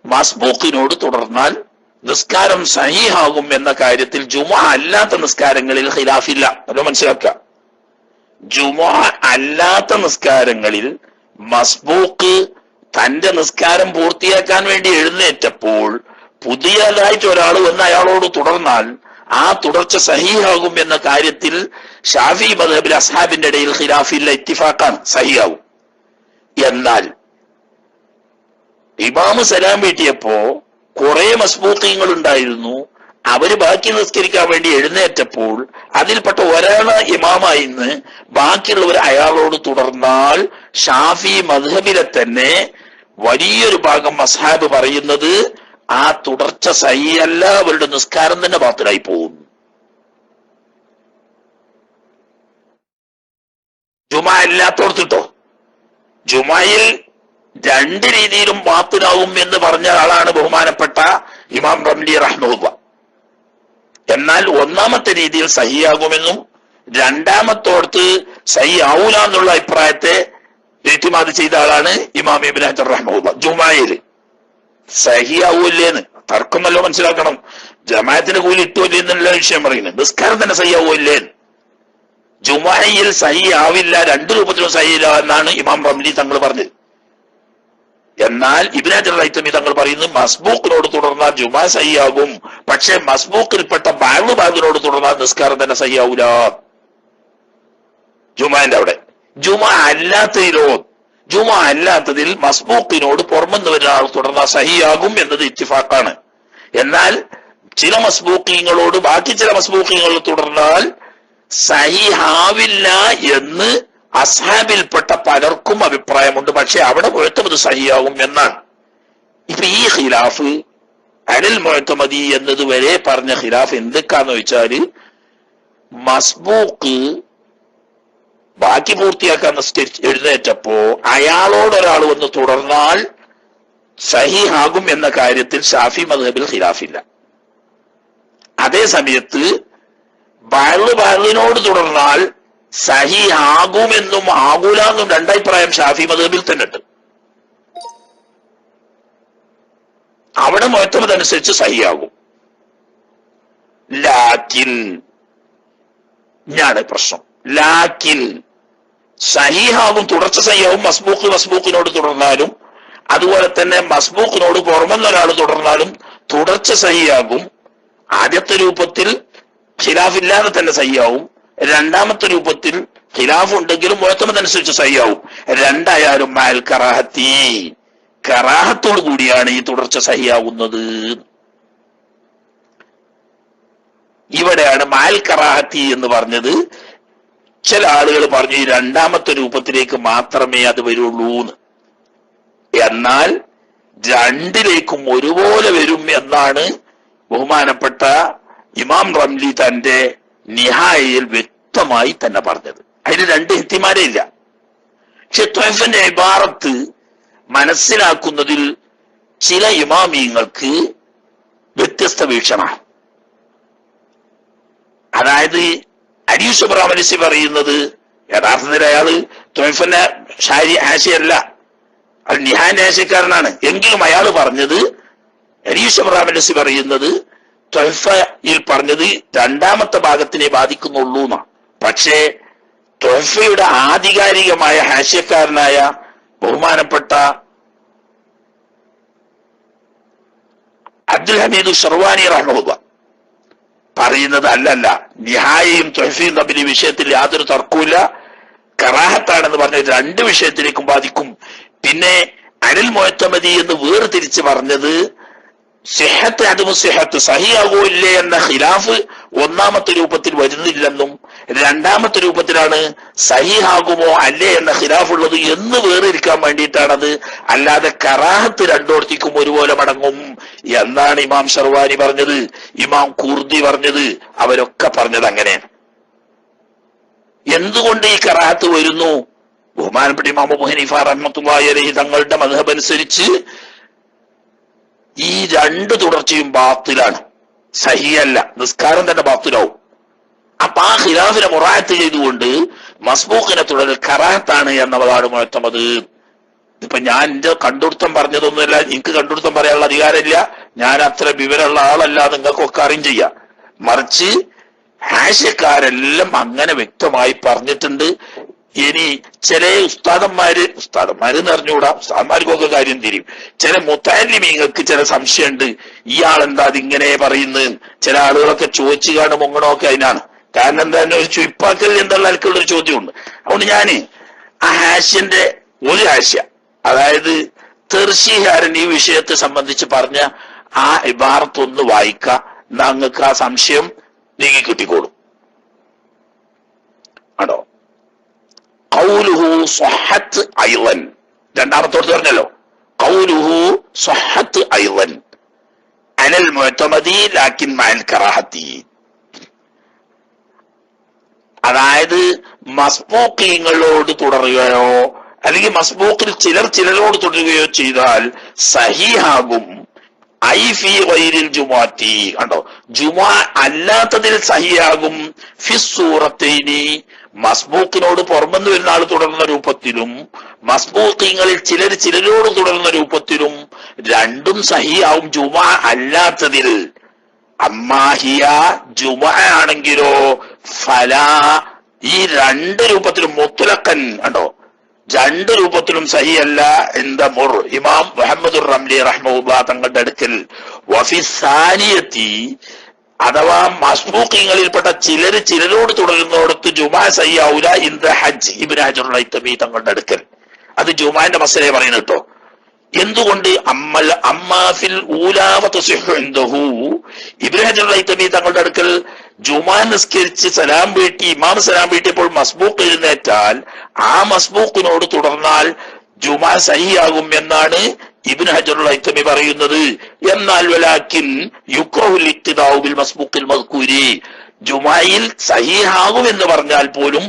മസ്ബൂഖിനോട് തുടർന്നാൽ നിസ്കാരം സഹീഹാകും എന്ന കാര്യത്തിൽ ജുമാ അല്ലാത്ത നിസ്കാരങ്ങളിൽ ഖിലാഫില്ല. അത് മനസ്സിലാക്കുക. ജുമാ അല്ലാത്ത നിസ്കാരങ്ങളിൽ മസ്ബൂഖ് തന്റെ നിസ്കാരം പൂർത്തിയാക്കാൻ വേണ്ടി എഴുന്നേറ്റപ്പോൾ പുതിയതായിട്ട് ഒരാൾ വന്ന് അയാളോട് തുടർന്നാൽ ആ തുടർച്ച സഹീഹാകും എന്ന കാര്യത്തിൽ ഷാഫി മദ്ഹബിൽ അസ്ഹാബിന്റെ ഇടയിൽ ഖിലാഫില്ല, ഇത്തിഫാഖാണ്, സഹീഹാവും. എന്നാൽ ഇമാമ് സലാം വീട്ടിയപ്പോ കുറെ മസ്ബൂഖീങ്ങൾ ഉണ്ടായിരുന്നു. അവര് ബാക്കി നിസ്കരിക്കാൻ വേണ്ടി എഴുന്നേറ്റപ്പോൾ അതിൽപ്പെട്ട ഒരാള് ഇമാമായിന്ന് ബാക്കിയുള്ളവർ അയാളോട് തുടർന്നാൽ ഷാഫി മദ്ഹബിലെ തന്നെ വലിയൊരു ഭാഗം മസ്ഹാബ് പറയുന്നത് ആ തുടർച്ച സഹിയല്ല, അവരുടെ നിസ്കാരം തന്നെ ബാത്തിലായി പോകും. ജുമാ ഇല്ലാത്തോർത്തിട്ടോ, ജുമായിൽ രണ്ട് രീതിയിലും ബാത്തിലാവും എന്ന് പറഞ്ഞ ആളാണ് ബഹുമാനപ്പെട്ട ഇമാം റംലി റഹ്മത്തുള്ളാഹി. എന്നാൽ ഒന്നാമത്തെ രീതിയിൽ സഹിയാകുമെന്നും രണ്ടാമത്തോടത്ത് സഹി ആവൂല എന്നുള്ള അഭിപ്രായത്തെ ഇത്തിമാദ് ചെയ്ത ആളാണ് ഇമാം ഇബ്നു ഹജർ റഹ്മത്തുള്ളാഹി. ജുമായില് സഹിയാവൂല്ലേന്ന് തർക്കം നല്ലോ മനസ്സിലാക്കണം. ജമാഅത്തിന് കൂലി ഇട്ടുമില്ലേ എന്നുള്ള വിഷയം പറയുന്നത്, നിസ്കാരം തന്നെ സഹിയാവൂല്ലേ. ജുമായിൽ സഹി ആവില്ല, രണ്ടു രൂപത്തിലും സഹിയില്ല എന്നാണ് ഇമാം റംലി തങ്ങൾ പറഞ്ഞത്. എന്നാൽ ഇബ്നു ഹജർ ഹൈതമി തങ്ങൾ പറയുന്നു മസ്ബൂക്കിനോട് തുടർന്നാൽ ജുമാ സഹിയാകും, പക്ഷെ മസ്ബൂക്കിൽപ്പെട്ട ബാഗിനോട് തുടർന്നാൽ നിസ്കാരം തന്നെ സഹിയാവൂല. ജുമാന്റെ അവിടെ ജുമാ അല്ലാത്തതിലോ, ജുമാ അല്ലാത്തതിൽ മസ്ബൂക്കിനോട് പുറമെന്ന് വരുന്ന ആൾ തുടർന്നാൽ സഹിയാകും എന്നത് ഇത്തിഫാക്കാണ്. എന്നാൽ ചില മസ്ബൂക്കിങ്ങളോട് ബാക്കി ചില മസ്ബൂക്കിങ്ങൾ തുടർന്നാൽ സഹിയാവില്ല എന്ന് അസ്ഹാബിൽപ്പെട്ട പലർക്കും അഭിപ്രായമുണ്ട്. പക്ഷെ അവിടെ മുഴത്തമത് സഹിയാകും എന്നാണ്. ഇപ്പൊ ഈ ഖിലാഫ് അനിൽ മുഴത്തമതി എന്നത് വരെ പറഞ്ഞ ഖിലാഫ് എന്തൊക്കാന്ന് വെച്ചാല് മസ്ബൂക്ക് ബാക്കി പൂർത്തിയാക്കാൻ എഴുന്നേറ്റപ്പോ അയാളോടൊരാൾ വന്ന് തുടർന്നാൽ സഹിഹാകും എന്ന കാര്യത്തിൽ ഷാഫി മദ്ഹബിൽ ഖിലാഫില്ല. അതേ സമയത്ത് ബാലിനോട് തുടർന്നാൽ സഹിഹാകുമെന്നും ആകൂല എന്നും രണ്ടഭിപ്രായം ഷാഫി മദ്ഹബിൽ തന്നെ ഉണ്ട്. അവിടെ മുഅത്തമദ് അനുസരിച്ച് സഹിയാകും. ലാക്കിൻ ഞാണ് പ്രശ്നം. ലാക്കിൻ സഹിഹാകും, തുടർച്ച സഹിയാകും മസ്ബൂക്കിനോട് തുടർന്നാലും, അതുപോലെ തന്നെ മസ്ബൂക്കിനോട് പുറമെന്നൊരാൾ തുടർന്നാലും തുടർച്ച സഹിയാകും. ആദ്യത്തെ രൂപത്തിൽ ഖിലാഫില്ലാതെ തന്നെ സഹിയാവും, രണ്ടാമത്തെ രൂപത്തിൽ ഖിലാഫ് ഉണ്ടെങ്കിലും മുഅത്തമദ് അനുസരിച്ച് സഹിയാവും. രണ്ടായാലും മാൽ കറാഹത്തി, കറാഹത്തോടു കൂടിയാണ് ഈ തുടർച്ച സഹിയാവുന്നത്. ഇവിടെയാണ് മാൽ കറാഹത്തി എന്ന് പറഞ്ഞത്. ചില ആളുകൾ പറഞ്ഞു ഈ രണ്ടാമത്തെ രൂപത്തിലേക്ക് മാത്രമേ അത് വരുള്ളൂ എന്ന്. എന്നാൽ രണ്ടിലേക്കും ഒരുപോലെ വരും എന്നാണ് ബഹുമാനപ്പെട്ട ഇമാം റംലി തന്റെ നിഹായയിൽ വ്യക്തമായി തന്നെ പറഞ്ഞത്. അതിന് രണ്ട് ഇഹ്തിമാലേ ഇല്ല. പക്ഷെ ത്വയ്ഫിന്റെ ഇബാറത്ത് മനസ്സിലാക്കുന്നതിൽ ചില ഇമാമിയങ്ങൾക്ക് വ്യത്യസ്ത വീക്ഷണമാണ്. അതായത് അരീഷ് ഇബ്രാഹിം പറയുന്നത് യഥാർത്ഥത്തിൽ അയാള് ത്വയ്ഫിന്റെ ആശയല്ല, അത് നിഹാന്റെ ആശയക്കാരനാണ്. എങ്കിലും അയാൾ പറഞ്ഞത് അരീഷ് ഇബ്രാഹിം പറയുന്നത് ത്വയ്ഫയിൽ പറഞ്ഞത് രണ്ടാമത്തെ ഭാഗത്തിനെ ബാധിക്കുന്നുള്ളൂ എന്നാണ്. പക്ഷേ ത്വയ്ഫയുടെ ആധികാരികമായ ഹാസ്യക്കാരനായ ബഹുമാനപ്പെട്ട അബ്ദുൽ ഹമീദ് ഷർവാനി റഹ്മത്തുള്ളാഹി പറയുന്നത് അല്ലല്ല, നിഹായയും ത്വയ്ഫയും തമ്മിൽ ഈ വിഷയത്തിൽ യാതൊരു തർക്കവുമില്ല, കറാഹത്താണെന്ന് പറഞ്ഞ രണ്ട് വിഷയത്തിലേക്കും ബാധിക്കും. പിന്നെ അനിൽ മുഅത്തമദി എന്ന് വേർതിരിച്ച് പറഞ്ഞത് സിഹത്ത് അതും സിഹത്ത് സഹിയാകോ ഇല്ലേ എന്ന ഖിലാഫ് ഒന്നാമത്തെ രൂപത്തിൽ വരുന്നില്ലെന്നും രണ്ടാമത്തെ രൂപത്തിലാണ് സഹിഹാകുമോ അല്ലേ എന്ന ഖിലാഫ് ഉള്ളത് എന്ന് വേറിരിക്കാൻ വേണ്ടിയിട്ടാണത്. അല്ലാതെ കറാഹത്ത് രണ്ടോടത്തേക്കും ഒരുപോലെ മടങ്ങും എന്നാണ് ഇമാം ഷർവാനി പറഞ്ഞത്, ഇമാം ഖുർദി പറഞ്ഞത്, അവരൊക്കെ പറഞ്ഞത് അങ്ങനെയാണ്. എന്തുകൊണ്ട് ഈ കറാഹത്ത് വരുന്നു? ബഹുമാനപ്പെട്ട ഇമാം അബൂ ഹനീഫ റഹ്മത്തുള്ളാഹി അലൈഹി തങ്ങളുടെ മദ്ഹബ് അനുസരിച്ച് ഈ രണ്ട് തുടർച്ചയും ബാത്തിലാണ്, സഹിയല്ല, നിസ്കാരം തന്നെ ബാത്തിലാവും. അപ്പൊ ആ ഖിലാഫിനെ മുറാഅത്ത് ചെയ്തുകൊണ്ട് മസ്ബൂഖിനെ തുടരൽ കറാഹത്താണ് എന്നതാണ് മുഅത്തമദ്. ഇപ്പൊ ഞാൻ എന്റെ കണ്ടുപിടുത്തം പറഞ്ഞതൊന്നുമല്ല, എനിക്ക് കണ്ടുപിടുത്തം പറയാനുള്ള അധികാരമില്ല, ഞാൻ അത്ര വിവരമുള്ള ആളല്ല, നിങ്ങൾക്കൊക്കെ അറിയും ചെയ്യാം. മറിച്ച് ഹാസ്യക്കാരെല്ലാം അങ്ങനെ വ്യക്തമായി പറഞ്ഞിട്ടുണ്ട്. ഇനി ചില ഉസ്താദന്മാര് എന്ന് അറിഞ്ഞുകൂടാ, ഉസ്താദന്മാർക്കൊക്കെ കാര്യം തിരിയും. ചില മുത്തഅല്ലിമീങ്ങൾക്ക് ചില സംശയമുണ്ട്, ഇയാളെന്താ അതിങ്ങനെ പറയുന്നത്. ചില ആളുകളൊക്കെ ചോദിച്ചു കാണും മുങ്ങണമൊക്കെ അതിനാണ്. കാരണം എന്താ ഒരു ചുയിപ്പാക്കൽ എന്നുള്ള നിലക്കുള്ള ഒരു ചോദ്യമുണ്ട്. അതുകൊണ്ട് ഞാന് ആ ഹാസ്യന്റെ ഒരു ഹാസ്യ, അതായത് തെർശിഹാരൻ ഈ വിഷയത്തെ സംബന്ധിച്ച് പറഞ്ഞ ആ ഇബാറത്തൊന്ന് വായിക്കാം, നിങ്ങൾക്ക് ആ സംശയം നീങ്ങി കിട്ടിക്കോളും. ആണോ? ഖൗലുഹു സ്വഹത്ത് അയ്ളൻ, രണ്ടാമത്തോട് പറഞ്ഞല്ലോ, ഖൗലുഹു സ്വഹത്ത് അയ്ളൻ അനൽ മുഅ്തമദി ലാകിൻ മഅൽ കറാഹത്തി. അതായത് മസ്ബൂഖീങ്ങളോട് തുടരുകയോ അല്ലെങ്കിൽ മസ്ബൂഖിൽ ചിലരോട് തുടരുകയോ ചെയ്താൽ സഹീഹാകും. ഐ ഫി ഗൈരിൽ ജുമുഅത്തി, കണ്ടോ, ജുമുഅ അല്ലാത്തതിൽ സഹിയാകും. ഫിസ് സൂറത്തൈനി, മസ്ബൂഖിനോട് പുറമെന്ന് വരുന്ന ആൾ തുടർന്ന രൂപത്തിലും മസ്ബൂഖീങ്ങളിൽ ചിലരോട് തുടർന്ന രൂപത്തിലും രണ്ടും സഹിയാവും ജുമുഅ അല്ലാത്തതിൽ. അമ്മാഹിയ ജുമുഅ ആണെങ്കിലോ ഫലാ, ഈ രണ്ട് രൂപത്തിലും മുത്ലഖൻ, കണ്ടോ, രണ്ട് രൂപത്തിലും സഹിയല്ല. എന്താ മുർ ഇമാം മുഹമ്മദുർ റംലി റഹ്മഹുല്ലാ തങ്ങളുടെ അടുക്കൽ വഫി സാനിയത്തി, അഥവാ മസ്ബൂഖീങ്ങളിൽപ്പെട്ട ചിലരോട് തുടരുന്നിടത്ത് ജുമാ സഹിയാവൂല. ഇന്ദ ഹജ്ജ് ഇബ്നു ഹജറുൽ ഹൈതമി തങ്ങളുടെ അടുക്കൽ അത് ജുമാന്റെ മസലയെ പറയുന്നു കേട്ടോ. എന്തുകൊണ്ട്? അമ്മാഫിൽ ഇബ്നു ഹജറുൽ ഹൈതമി തങ്ങളുടെ അടുക്കൽ ജുമാ നിസ്കരിച്ച് സലാം വീട്ടി ഇമാം സലാം വീട്ടിയപ്പോൾ മസ്ബൂഖ് എഴുന്നേറ്റാൽ ആ മസ്ബൂഖിനോട് തുടർന്നാൽ ജുമാ സഹിയാകും എന്നാണ് ഇബ്നു ഹജറുൽ ഹൈതമി പറയുന്നത്. എന്നാൽ വലാകിൻ യുക്റഹുൽ ഇഖ്തിദാഉ ബിൽ മസ്ബൂഖിൽ മദ്കൂരി, ജുമായിൽ സഹിഹാകും എന്ന് പറഞ്ഞാൽ പോലും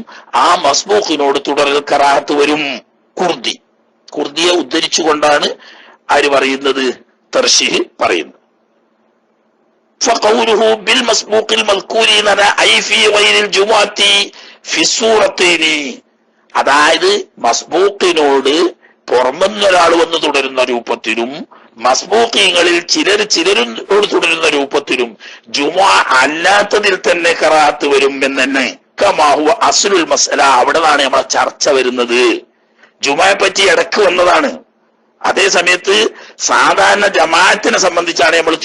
ആ മസ്ബൂഖിനോട് തുടരൽ കറാഹത്ത് വരും. കുർദിയെ ഉദ്ധരിച്ചുകൊണ്ടാണ് ആര് പറയുന്നത്? തർശീഹ് പറയുന്നത്. فقوله بالمسبوق المذكور أي في غير الجمعة في السورتين, അതായത് മസ്ബൂഖിനോട് പുറമെന്നൊരാൾ വന്ന് തുടരുന്ന രൂപത്തിലും മസ്ബൂഖീങ്ങളിൽ ചിലരോട് തുടരുന്ന രൂപത്തിലും ജുമുഅ അല്ലാത്തതിൽ തന്നെ ഖറാഅത്ത് വരും എന്ന് തന്നെ. കമാഹുവ അസ്ലുൽ മസ്അല, അവിടെയാണ് നമ്മളെ ചർച്ച വരുന്നത്. ജുമുഅയെ പറ്റി ഇടക്ക് വന്നതാണ്. അതേ സമയത്ത് സാധാരണ ജമാഅത്തിനെ സംബന്ധിച്ചാണ് നമ്മൾ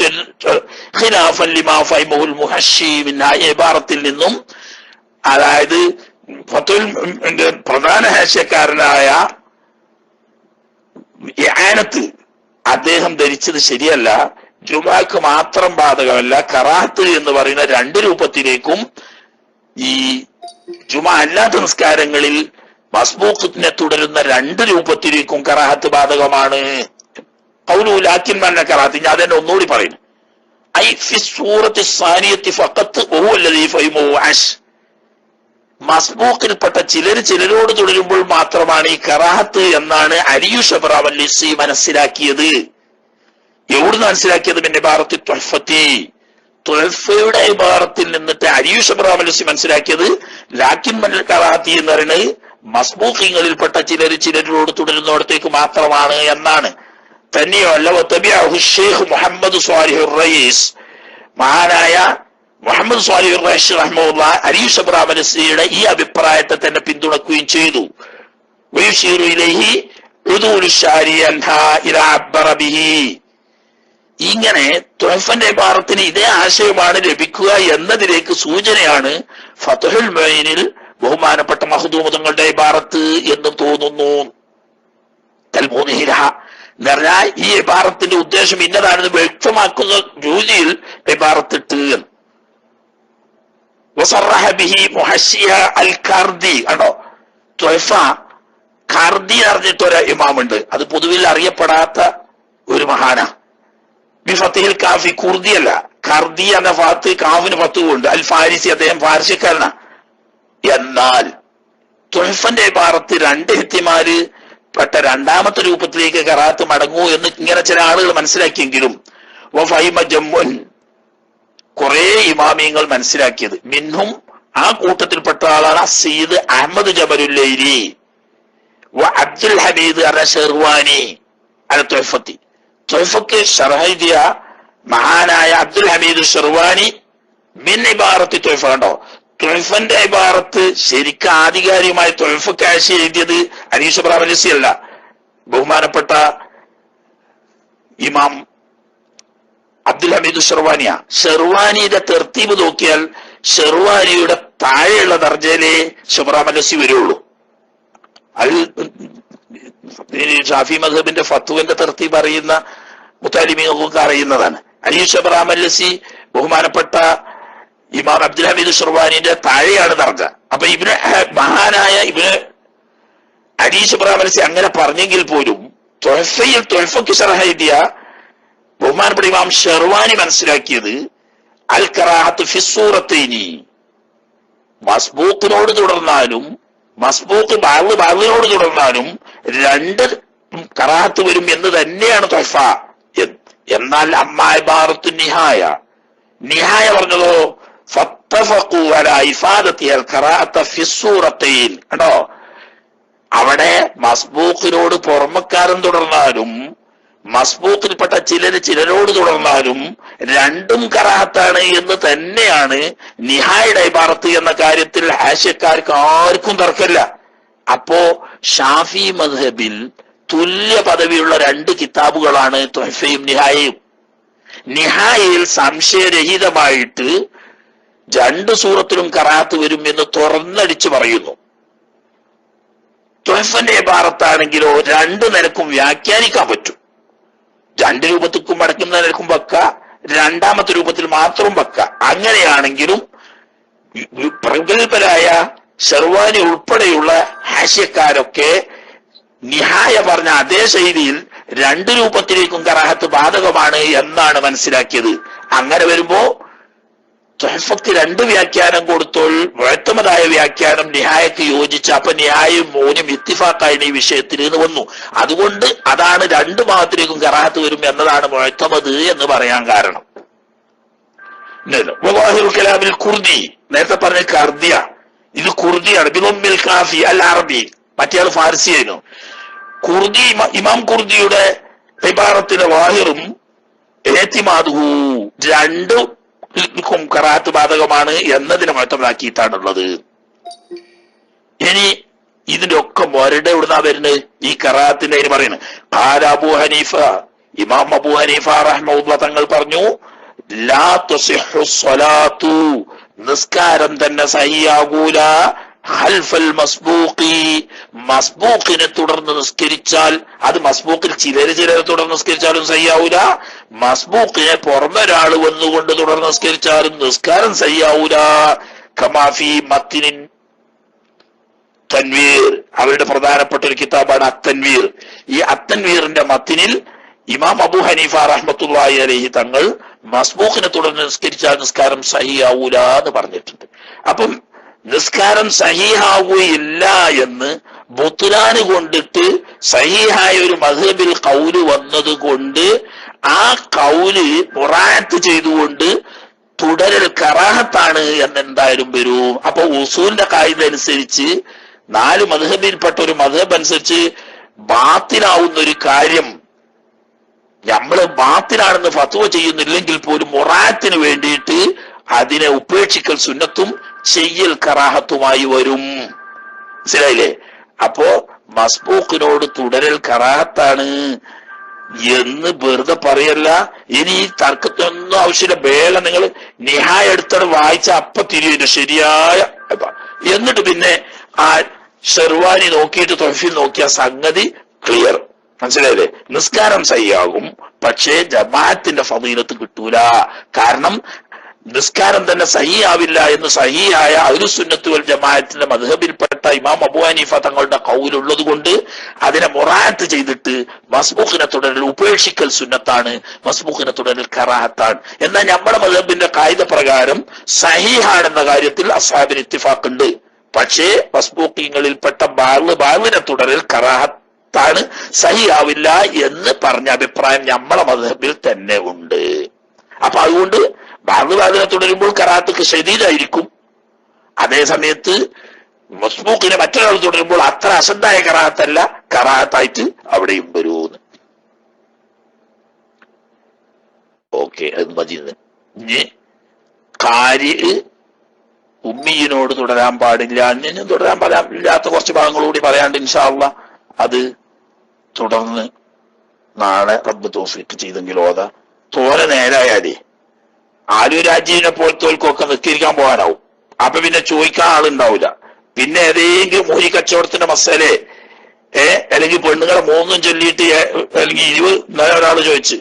ഖിലാഫൻ ലിമാ ഫൈമുൽ മുഹശ്ശി മിൻ ഇബാറത്തിൽ നിന്നും, അതായത് ഫത്തുൽ പ്രധാന ഹാഷ്യക്കാരനായ ഇആനത്ത് അദ്ദേഹം ധരിച്ചത് ശരിയല്ല. ജുമുഅക്ക് മാത്രം ബാധകമല്ല, കറാഹത്ത് എന്ന് പറയുന്ന രണ്ട് രൂപത്തിലേക്കും ഈ ജുമുഅ അല്ലാത്ത നിസ്കാരങ്ങളിൽ മസ്ബൂഖിനെ തുടരുന്ന രണ്ട് രൂപത്തിലേക്കും കറാഹത്ത് ബാധകമാണ്. ഖൗലു ലാകിൻ മഅ കറാഹത്തി, ഞാൻ തന്നെ ഒന്നുകൂടി പറയുന്നു. ഐ ഫി സൂറത്തി സാനിയത്തി ഫഖത്ത് വഹുവ അല്ലദീ ഫഹിമുഹു അഷ്, മസ്ബൂഖിൽപ്പെട്ട ചിലരോട് തുടരുമ്പോൾ മാത്രമാണ് ഈ കറാഹത്ത് എന്നാണ് അലിയു ഷബ്റാവല്ലിസി മനസ്സിലാക്കിയത്. എവിടുന്ന് മനസ്സിലാക്കിയത്? പിന്നെ ഇബാറത്തി തുഹ്ഫത്തി, തുഹ്ഫയുടെ ഇബാറത്തിൽ നിന്നിട്ട് അലിയു ഷബ്റാവല്ലിസി മനസ്സിലാക്കിയത് ലാകിൻ മഅ കറാഹത്തി എന്ന് പറയുന്നത് മസ്ബൂഖീങ്ങളിൽപ്പെട്ട ചിലരോട് തുടരുന്നിടത്തേക്ക് മാത്രമാണ് എന്നാണ്. തന്നെയല്ല വതബിഅഹു ശൈഖ് മുഹമ്മദ് സ്വാലിഹുർ റയീസ്, മഹാനായ മുഹമ്മദ് സ്വാലിഹുർ റയീസ് റഹ്മത്തുള്ളാഹി അലി ഷബ്റാവലസിയുടെ ഈ അഭിപ്രായത്തെ തന്നെ പിന്തുണക്കുകയും ചെയ്തു. വയുശീറു ഇലൈഹി ഉദൂലു ശാരി അൻഹാ ഇലാ അബ്ബറ ബിഹി, ഇങ്ങനെ തുഹഫന്റെ ഇബാറത്തിന് ഇതേ ആശയമാണ് ലഭിക്കുക എന്നതിലേക്ക് സൂചനയാണ് ഫത്ഹുൽ മുഈനിൽ ബഹുമാനപ്പെട്ട മഖ്ദൂം തങ്ങളുടെ ഇബാറത്ത് എന്ന് തോന്നുന്നു. തൽമൂനിഹില എന്ന് പറഞ്ഞാൽ ഈ ഇബാറത്തിന്റെ ഉദ്ദേശം ഇന്നതാണെന്ന് വ്യക്തമാക്കുന്ന രീതിയിൽ ഇബാറത്തിട്ട്. വസറഹ ബിഹി മുഹശ്ശിയ അൽ ഖർദി, കണ്ടോ, തുഹഫ ഖർദി അറിഞ്ഞിട്ടൊരു ഇമാമുണ്ട്, അത് പൊതുവിൽ അറിയപ്പെടാത്ത ഒരു മഹാന. ബിഫത്തിഹിൽ കാഫി, കുർദി അല്ല, ഖർദി എന്ന ഫാത്ത് കാഫിന് ഫത്തുണ്ട്. അൽ ഫാരിസി, അദ്ദേഹം ഫാർസിക്കാരനാ. എന്നാൽ തുഹഫന്റെ ഇബാറത്ത് രണ്ട് ഹിത്യമാര് പെട്ട രണ്ടാമത്തെ രൂപത്തിലേക്ക് ഖറാഅത്ത് മടങ്ങൂ എന്ന് ഇങ്ങനെ ചില ആളുകൾ മനസ്സിലാക്കിയെങ്കിലും വഫൈമ ജമ്മുൻ, കുറെ ഇമാമിയങ്ങൾ മനസ്സിലാക്കിയത്, മിൻഹും ആ കൂട്ടത്തിൽപ്പെട്ട ആളാണ് സയ്യിദ് അഹമ്മദ് ജബലുല്ലൈലി വ അബ്ദുൽ ഹമീദ് അൽ ഷെർവാനി അൽ തുഹഫത്തി, തുഹഫക്ക് ഷർഹൈദിയ മഹാനായ അബ്ദുൽ ഹമീദ് ഷെർവാനി മിൻ ഇബാറത്തി തുഹഫ. കണ്ടോ, തുഹഫന്റെ ഇബാറത്ത് ശരിക്കും ആധികാരികമായി തുഹഫക്ക് ആശി എഴുതിയത് അലി ഷബ്റാവലസി അല്ല, ബഹുമാനപ്പെട്ട ഇമാം അബ്ദുൽ ഹമീദ് ഷെർവാനിയ. ഷെർവാനിയുടെ തെർത്തീബ് നോക്കിയാൽ ഷെർവാനിയുടെ താഴെയുള്ള ദർജയിലേ ഷബ്റാവലസി വരുള്ളൂ. അത് ഷാഫി മദ്ഹബിന്റെ ഫത്വന്റെ തർത്തീബ് അറിയുന്ന മുത്താലിമീങ്ങൾക്ക് അറിയുന്നതാണ്. അലി ഷബ്റാം അല്ലസി ബഹുമാനപ്പെട്ട ഇമാം അബ്ദുൽ ഹമീദ് ഷർവാനിന്റെ താഴെയാണ് ദർജ. അപ്പൊ മഹാനായ ഇബ്നു അലി ഷബ്റാം അല്ലസി അങ്ങനെ പറഞ്ഞെങ്കിൽ പോലും തൊഹഫയ്ക്ക് ശർഹ എഴുതിയ ബഹുമാനപ്പെട്ട ഇമാം ഷർവാനി മനസ്സിലാക്കിയത് അൽ കറാഹത്ത് ഫിസ്സൂറത്തൈനി, മസ്ബൂക്കിനോട് തുടർന്നാലും മസ്ബൂക്ക് ബാളിനോട് തുടർന്നാലും രണ്ട് കറാഹത്ത് വരും എന്ന് തന്നെയാണ് തൊഹഫ. എന്നാൽ അമ്മായിബാറത്തു നിഹായ പറഞ്ഞതോ ഫത്തഫഖു അലാ ഇഫാദത്തി അൽ ഖറാഅത്ത ഫിസ്സൂറത്തൈൻ. കണ്ടോ, അവിടെ മസ്ബൂക്കിനോട് പുറമക്കാരൻ തുടർന്നാലും മസ്ബൂക്കിൽപ്പെട്ട ചിലരോട് തുടർന്നാലും രണ്ടും കറാഹത്താണ് എന്ന് തന്നെയാണ് നിഹായുടെ ഇബാറത്ത് എന്ന കാര്യത്തിൽ ഹാഷ്യക്കാർക്ക് ആർക്കും തർക്കമില്ല. അപ്പോ ഷാഫി മദ്ഹബിൽ തുല്യ പദവിയുള്ള രണ്ട് കിതാബുകളാണ് തുഹഫയും നിഹായയും. നിഹായയിൽ സംശയരഹിതമായിട്ട് രണ്ട് സൂറത്തിലും കറാഹത്ത് വരും എന്ന് തുറന്നടിച്ചു പറയുന്നു. തുഹഫന്റെ ഇബാറത്താണെങ്കിലോ രണ്ട് നിലക്കും വ്യാഖ്യാനിക്കാൻ പറ്റും. രണ്ട് രൂപത്തിക്കും മടക്കുന്ന നിലക്കും വെക്ക, രണ്ടാമത്തെ രൂപത്തിൽ മാത്രം വെക്ക. അങ്ങനെയാണെങ്കിലും പ്രഗത്ഭരായ ഷർവാനി ഉൾപ്പെടെയുള്ള ഹാഷ്യക്കാരൊക്കെ നിഹായ പറഞ്ഞ അതേ ശൈലിയിൽ രണ്ട് രൂപത്തിലേക്കും കറാഹത്ത് ബാധകമാണ് എന്നാണ് മനസ്സിലാക്കിയത്. അങ്ങനെ വരുമ്പോ തുഹഫക്ക് രണ്ട് വ്യാഖ്യാനം കൊടുത്തോൾ മുഅ്തമദായ വ്യാഖ്യാനം നിഹായക്ക് യോജിച്ച, അപ്പൊ നിഹായും മോനും ഇത്തിഫാഖാണ് ഈ വിഷയത്തിൽ എന്ന് വന്നു. അതുകൊണ്ട് അതാണ് രണ്ട് ഭാഗത്തിലേക്കും കറാഹത്ത് വരും എന്നതാണ് മുഅ്തമദ് എന്ന് പറയാൻ കാരണം. കലാമിൽ കുർദി, നേരത്തെ പറഞ്ഞ കർദിയ, ഇത് കുർദിയാണ്. ബിദമ്മിൽ കാഫി അൽ അറബി, മറ്റേയാൾ ഫാർസിയായിരുന്നു. കുർദി, ഇമാം കുർദിയുടെ ഇബാറത്തിന്റെ വാഹിറും ഏത്തിമാദുഹു രണ്ടും കറാഹത്ത് ബാധകമാണ് എന്നതിനെ മുഅ്തമദാക്കിയിട്ടാണുള്ളത്. ഇനി ഇതിന്റെ ഒക്കെ മൊരടെ എവിടുന്നാ വരുന്നത്? ഈ കറാഹത്തിന്റെ അതിന് പറയുന്നത് ഖാല അബൂ ഹനീഫ, ഇമാം അബൂ ഹനീഫ റഹ്മഹുല്ലാഹ് തങ്ങൾ പറഞ്ഞു, ലാ തസിഹു സ്വലാത്തു, നിസ്കാരം തന്നെ സഹിയാകൂല, ഖൽഫൽ മസ്ബൂഖി, മസ്ബൂഖിനെ തുടർന്ന് നിസ്കരിച്ചാൽ, അത് മസ്ബൂഖിൽ ചിലരെ തുടർന്ന് നിസ്കരിച്ചാലും സഹിയാവൂല, മസ്ബൂഖിനെ പുറമെ ഒരാൾ വന്നുകൊണ്ട് തുടർന്ന് നിസ്കരിച്ചാലും നിസ്കാരം സഹിയാവൂല. കമാഫി മത്തിനിൻ തൻവീർ, അവരുടെ പ്രധാനപ്പെട്ട ഒരു കിതാബാണ് അത്തൻവീർ. ഈ അത്തൻവീറിന്റെ മത്തിനിൽ ഇമാം അബൂ ഹനീഫ റഹ്മത്തുള്ളാഹി അലൈഹി തങ്ങൾ മസ്ബൂഖിനെ തുടർന്ന് നിസ്കരിച്ചാൽ നിസ്കാരം സഹിയാവൂല എന്ന് പറഞ്ഞിട്ടുണ്ട്. അപ്പം നിസ്കാരം സഹീഹാവുകയില്ല എന്ന് ബുത്ലാന് കൊണ്ടിട്ട് സഹീഹായ ഒരു മദ്ഹബിൽ ഖൗല് വന്നത് കൊണ്ട് ആ ഖൗല് മുറാഅത്ത് ചെയ്തുകൊണ്ട് തുടരൽ കറാഹത്താണ് എന്നെന്തായാലും വരും. അപ്പൊ ഉസൂലിന്റെ കായിക അനുസരിച്ച് 4 മദ്ഹബിൽപ്പെട്ട ഒരു മദ്ഹബ് അനുസരിച്ച് ബാത്തിലാവുന്ന ഒരു കാര്യം നമ്മള് ബാത്തിലാണെന്ന് ഫത്വ ചെയ്യുന്നില്ലെങ്കിൽ പോലും മുറാഅത്തിന് വേണ്ടിയിട്ട് അതിനെ ഉപേക്ഷിക്കൽ സുന്നത്തും ചെയ്യൽ കറാഹത്തുമായി വരും. മനസ്സിലായില്ലേ? അപ്പോ മസ്ബൂഖിനോട് തുടരൽ കറാഹത്താണ് എന്ന് വെറുതെ പറയല്ല. ഇനി ഈ തർക്കത്തിനൊന്നും ആവശ്യമില്ല. വേള നിങ്ങൾ നിഹായ എടുത്തോടെ വായിച്ച അപ്പ തിരിയുന്നു ശരിയായ. എന്നിട്ട് പിന്നെ ആ ഷെർവാനി നോക്കിയിട്ട് തൊഹഫിൽ നോക്കിയ സംഗതി ക്ലിയർ. മനസ്സിലായില്ലേ? നിസ്കാരം സഹിയാകും, പക്ഷേ ജമാഅത്തിന്റെ ഫളീലത്ത് കിട്ടൂല. കാരണം നിസ്കാരം തന്നെ സഹിയാവില്ല എന്ന് സഹിയായ അഹ്ലുസുന്നത്ത് വൽ ജമാഅത്തിന്റെ മദ്ഹബിൽപ്പെട്ട ഇമാം അബൂ ഹനീഫ തങ്ങളുടെ ഖൗലുള്ളത് കൊണ്ട് അതിനെ മുറാഅത്ത് ചെയ്തിട്ട് മസ്ബൂഖിനെ തുടരൽ ഉപേക്ഷിക്കൽ സുന്നത്താണ്, മസ്ബൂഖിനെ തുടരൽ കറാഹത്താണ്. എന്നാൽ നമ്മുടെ മദ്ഹബിന്റെ ഖായിദ പ്രകാരം സഹീഹാണെന്ന കാര്യത്തിൽ അസ്ഹാബിന് ഇത്തിഫാഖ് ഉണ്ട്. പക്ഷേ മസ്ബൂഖീങ്ങളിൽപ്പെട്ട ബാളിനെ തുടരൽ കറാഹത്താണ്, സഹിയാവില്ല എന്ന് പറഞ്ഞ അഭിപ്രായം നമ്മളെ മദ്ഹബിൽ തന്നെ ഉണ്ട്. അപ്പൊ അതുകൊണ്ട് ബാദിനെ തുടരുമ്പോൾ കറാഹത്ത് ശദീദായിരിക്കും. അതേ സമയത്ത് മസ്ബൂഖിനെ മറ്റൊരാൾ തുടരുമ്പോൾ അത്ര അശദ്ധായ കറാഹത്തല്ല, കറാഹത്തായിട്ട് അവിടെയും വരൂന്ന്. ഓക്കെ, അത് മതി. ഇനി കാര്യ ഉമ്മീനോട് തുടരാൻ പാടില്ല, അന്യനും തുടരാൻ പാടില്ലാത്ത കുറച്ച് ഭാഗങ്ങളൂടി പറയാണ്ട് ഇൻഷാ അല്ലാഹ് അത് തുടർന്ന് നാളെ റബ്ബ് തൗഫീഖ് ചെയ്തെങ്കിൽ ഓതാ. തോര നേരായാലേ ആലുരാജീവിനെ പോലത്തോൽക്കൊക്കെ നിസ്കരിക്കാൻ പോകാനാവും. അപ്പൊ പിന്നെ ചോദിക്കാൻ ആളുണ്ടാവില്ല. പിന്നെ ഏതെങ്കിലും മോഹി കച്ചവടത്തിന്റെ മസലെ അല്ലെങ്കിൽ പെണ്ണുങ്ങളെ 3 ചൊല്ലിയിട്ട് അല്ലെങ്കിൽ 20 ഇന്നലെ ഒരാൾ ചോദിച്ചു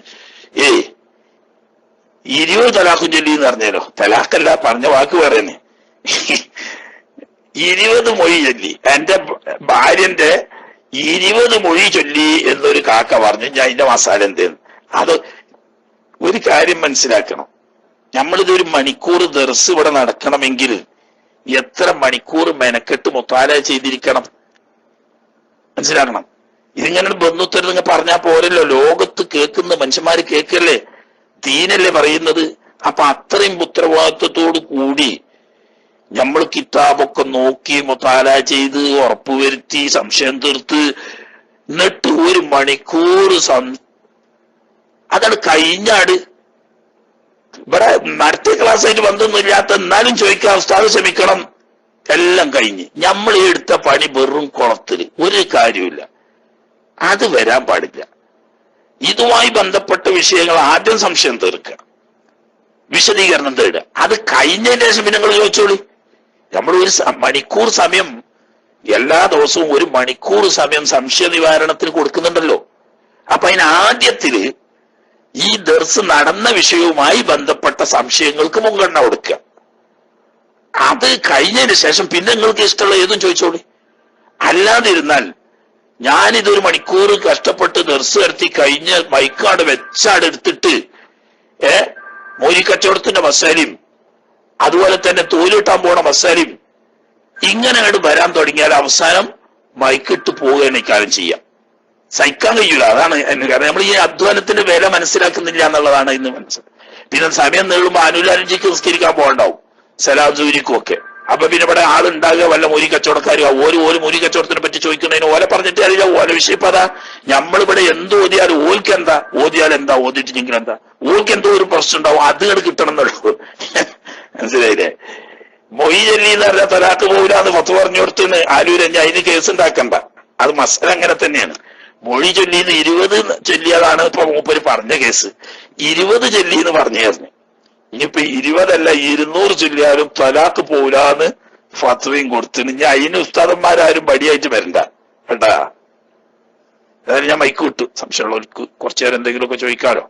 20 തലാഖും ചൊല്ലി എന്ന് പറഞ്ഞാലോ, തലാഖല്ല പറഞ്ഞ വാക്ക് പറയുന്നേ, 20 മൊഴി ചൊല്ലി, എന്റെ ഭാര്യന്റെ 20 മൊഴി ചൊല്ലി എന്നൊരു കാക്ക പറഞ്ഞു. ഞാൻ അതിന്റെ മസാല എന്തേന്ന്? അത് ഒരു കാര്യം മനസ്സിലാക്കണം, നമ്മളിതൊരു മണിക്കൂർ ദർസ് ഇവിടെ നടക്കണമെങ്കിൽ എത്ര മണിക്കൂർ മെനക്കെട്ട് മുത്താല ചെയ്തിരിക്കണം, മനസ്സിലാക്കണം. ഇതിങ്ങനെ ബന്ധുത്തരം നിങ്ങൾ പറഞ്ഞാൽ പോരല്ലോ, ലോകത്ത് കേൾക്കുന്ന മനുഷ്യന്മാര് കേൾക്കല്ലേ, ദീനല്ലേ പറയുന്നത്. അപ്പൊ അത്രയും ഉത്തരവാദിത്വത്തോടു കൂടി നമ്മൾ കിതാബൊക്കെ നോക്കി മുത്താല ചെയ്ത് ഉറപ്പുവരുത്തി സംശയം തീർത്ത് എന്നിട്ട് 1 മണിക്കൂർ അതാണ് കഴിഞ്ഞാട്. ഇവിടെ നടത്തിയ ക്ലാസ്സായിട്ട് ബന്ധമൊന്നുമില്ലാത്ത എന്നാലും ചോദിക്കാം, ഉസ്താദ് ക്ഷമിക്കണം, എല്ലാം കഴിഞ്ഞ് നമ്മൾ എടുത്ത പണി വെറും കുളത്തില്, ഒരു കാര്യമില്ല. അത് വരാൻ പാടില്ല. ഇതുമായി ബന്ധപ്പെട്ട വിഷയങ്ങൾ ആദ്യം സംശയം തീർക്കുക, വിശദീകരണം തേടുക. അത് കഴിഞ്ഞതിന് ശേഷം പിന്നെ നിങ്ങൾ ചോദിച്ചോളി. നമ്മൾ 1 മണിക്കൂർ സമയം എല്ലാ ദിവസവും 1 മണിക്കൂർ സമയം സംശയ നിവാരണത്തിന് കൊടുക്കുന്നുണ്ടല്ലോ. അപ്പൊ അതിന് ആദ്യത്തില് ഈ ദർസ് നടന്ന വിഷയവുമായി ബന്ധപ്പെട്ട സംശയങ്ങൾക്ക് മുൻഗണന കൊടുക്കുക. അത് കഴിഞ്ഞതിന് ശേഷം പിന്നെ നിങ്ങൾക്ക് ഇഷ്ടമുള്ള ഏതും ചോദിച്ചോളി. അല്ലാതിരുന്നാൽ ഞാനിതൊരു മണിക്കൂർ കഷ്ടപ്പെട്ട് ദർസ് നടത്തി കഴിഞ്ഞ് മൈക്കാട് വെച്ചാട് എടുത്തിട്ട് മോരി കച്ചവടത്തിന്റെ മസാലയും അതുപോലെ തന്നെ തോലിട്ടാൻ പോണ മസാലയും ഇങ്ങനെ വരാൻ തുടങ്ങിയാൽ അവസാനം മൈക്കിട്ട് പോവുകയാണ് ഇക്കാര്യം ചെയ്യാം. സഹിക്കാൻ കഴിയൂല. അതാണ് കാരണം നമ്മൾ ഈ അധ്വാനത്തിന്റെ വില മനസ്സിലാക്കുന്നില്ല എന്നുള്ളതാണ് ഇന്ന് മനസ്സിലാക്കുക. പിന്നെ സമയം നീളുമ്പോൾ അനുലാരഞ്ചിക്ക് നിസ്കരിക്കാൻ പോകണ്ടാവും, സലാം സൂരിക്കും ഒക്കെ. അപ്പൊ പിന്നെ ഇവിടെ ആളുണ്ടാകുക വല്ല മോരി കച്ചവടക്കാരും ഓരോ മോരി കച്ചവടത്തിനെ പറ്റി ചോദിക്കുന്നതിന് ഓലെ പറഞ്ഞിട്ട് അറിയില്ല, ഓലെ വിഷയം ഇപ്പൊ അതാ. നമ്മളിവിടെ എന്ത് ഓതിയാലും ഓൽക്ക് എന്താ, ഓതിയാൽ എന്താ, ഓതിയിട്ടില്ലെങ്കിൽ എന്താ, ഓൽക്ക് എന്തോ ഒരു പ്രശ്നം ഉണ്ടാവും, അത് കിട്ടണം എന്നുള്ളൂ. മനസ്സിലായില്ലേ? മൊയ് ചൊല്ലി എന്ന് പറഞ്ഞാൽ തലാക്ക് പോകില്ലാന്ന് പത്ത് പറഞ്ഞു കൊടുത്തിന് ആരൂരഞ്ഞ അതിന് കേസ് ഉണ്ടാക്കണ്ട. അത് മസല അങ്ങനെ തന്നെയാണ്. മൊഴി ചൊല്ലിന്ന് 20 ചൊല്ലിയതാണ് ഇപ്പൊ മൂപ്പര് പറഞ്ഞ കേസ്. 20 ചൊല്ലിന്ന് പറഞ്ഞായിരുന്നു. ഇനിയിപ്പോ 20 അല്ല 200 ചൊല്ലിയാലും തലാക്ക് പോലാന്ന് ഫത്വയും കൊടുത്തിന്. ഞാൻ അതിന് ഉസ്താദന്മാരാരും പടിയായിട്ട് വരണ്ട കേട്ടാ. അതായത് ഞാൻ മൈക്ക് വിട്ടു, സംശയമുള്ളവർക്ക് കുറച്ചു നേരം എന്തെങ്കിലുമൊക്കെ ചോദിക്കാലോ.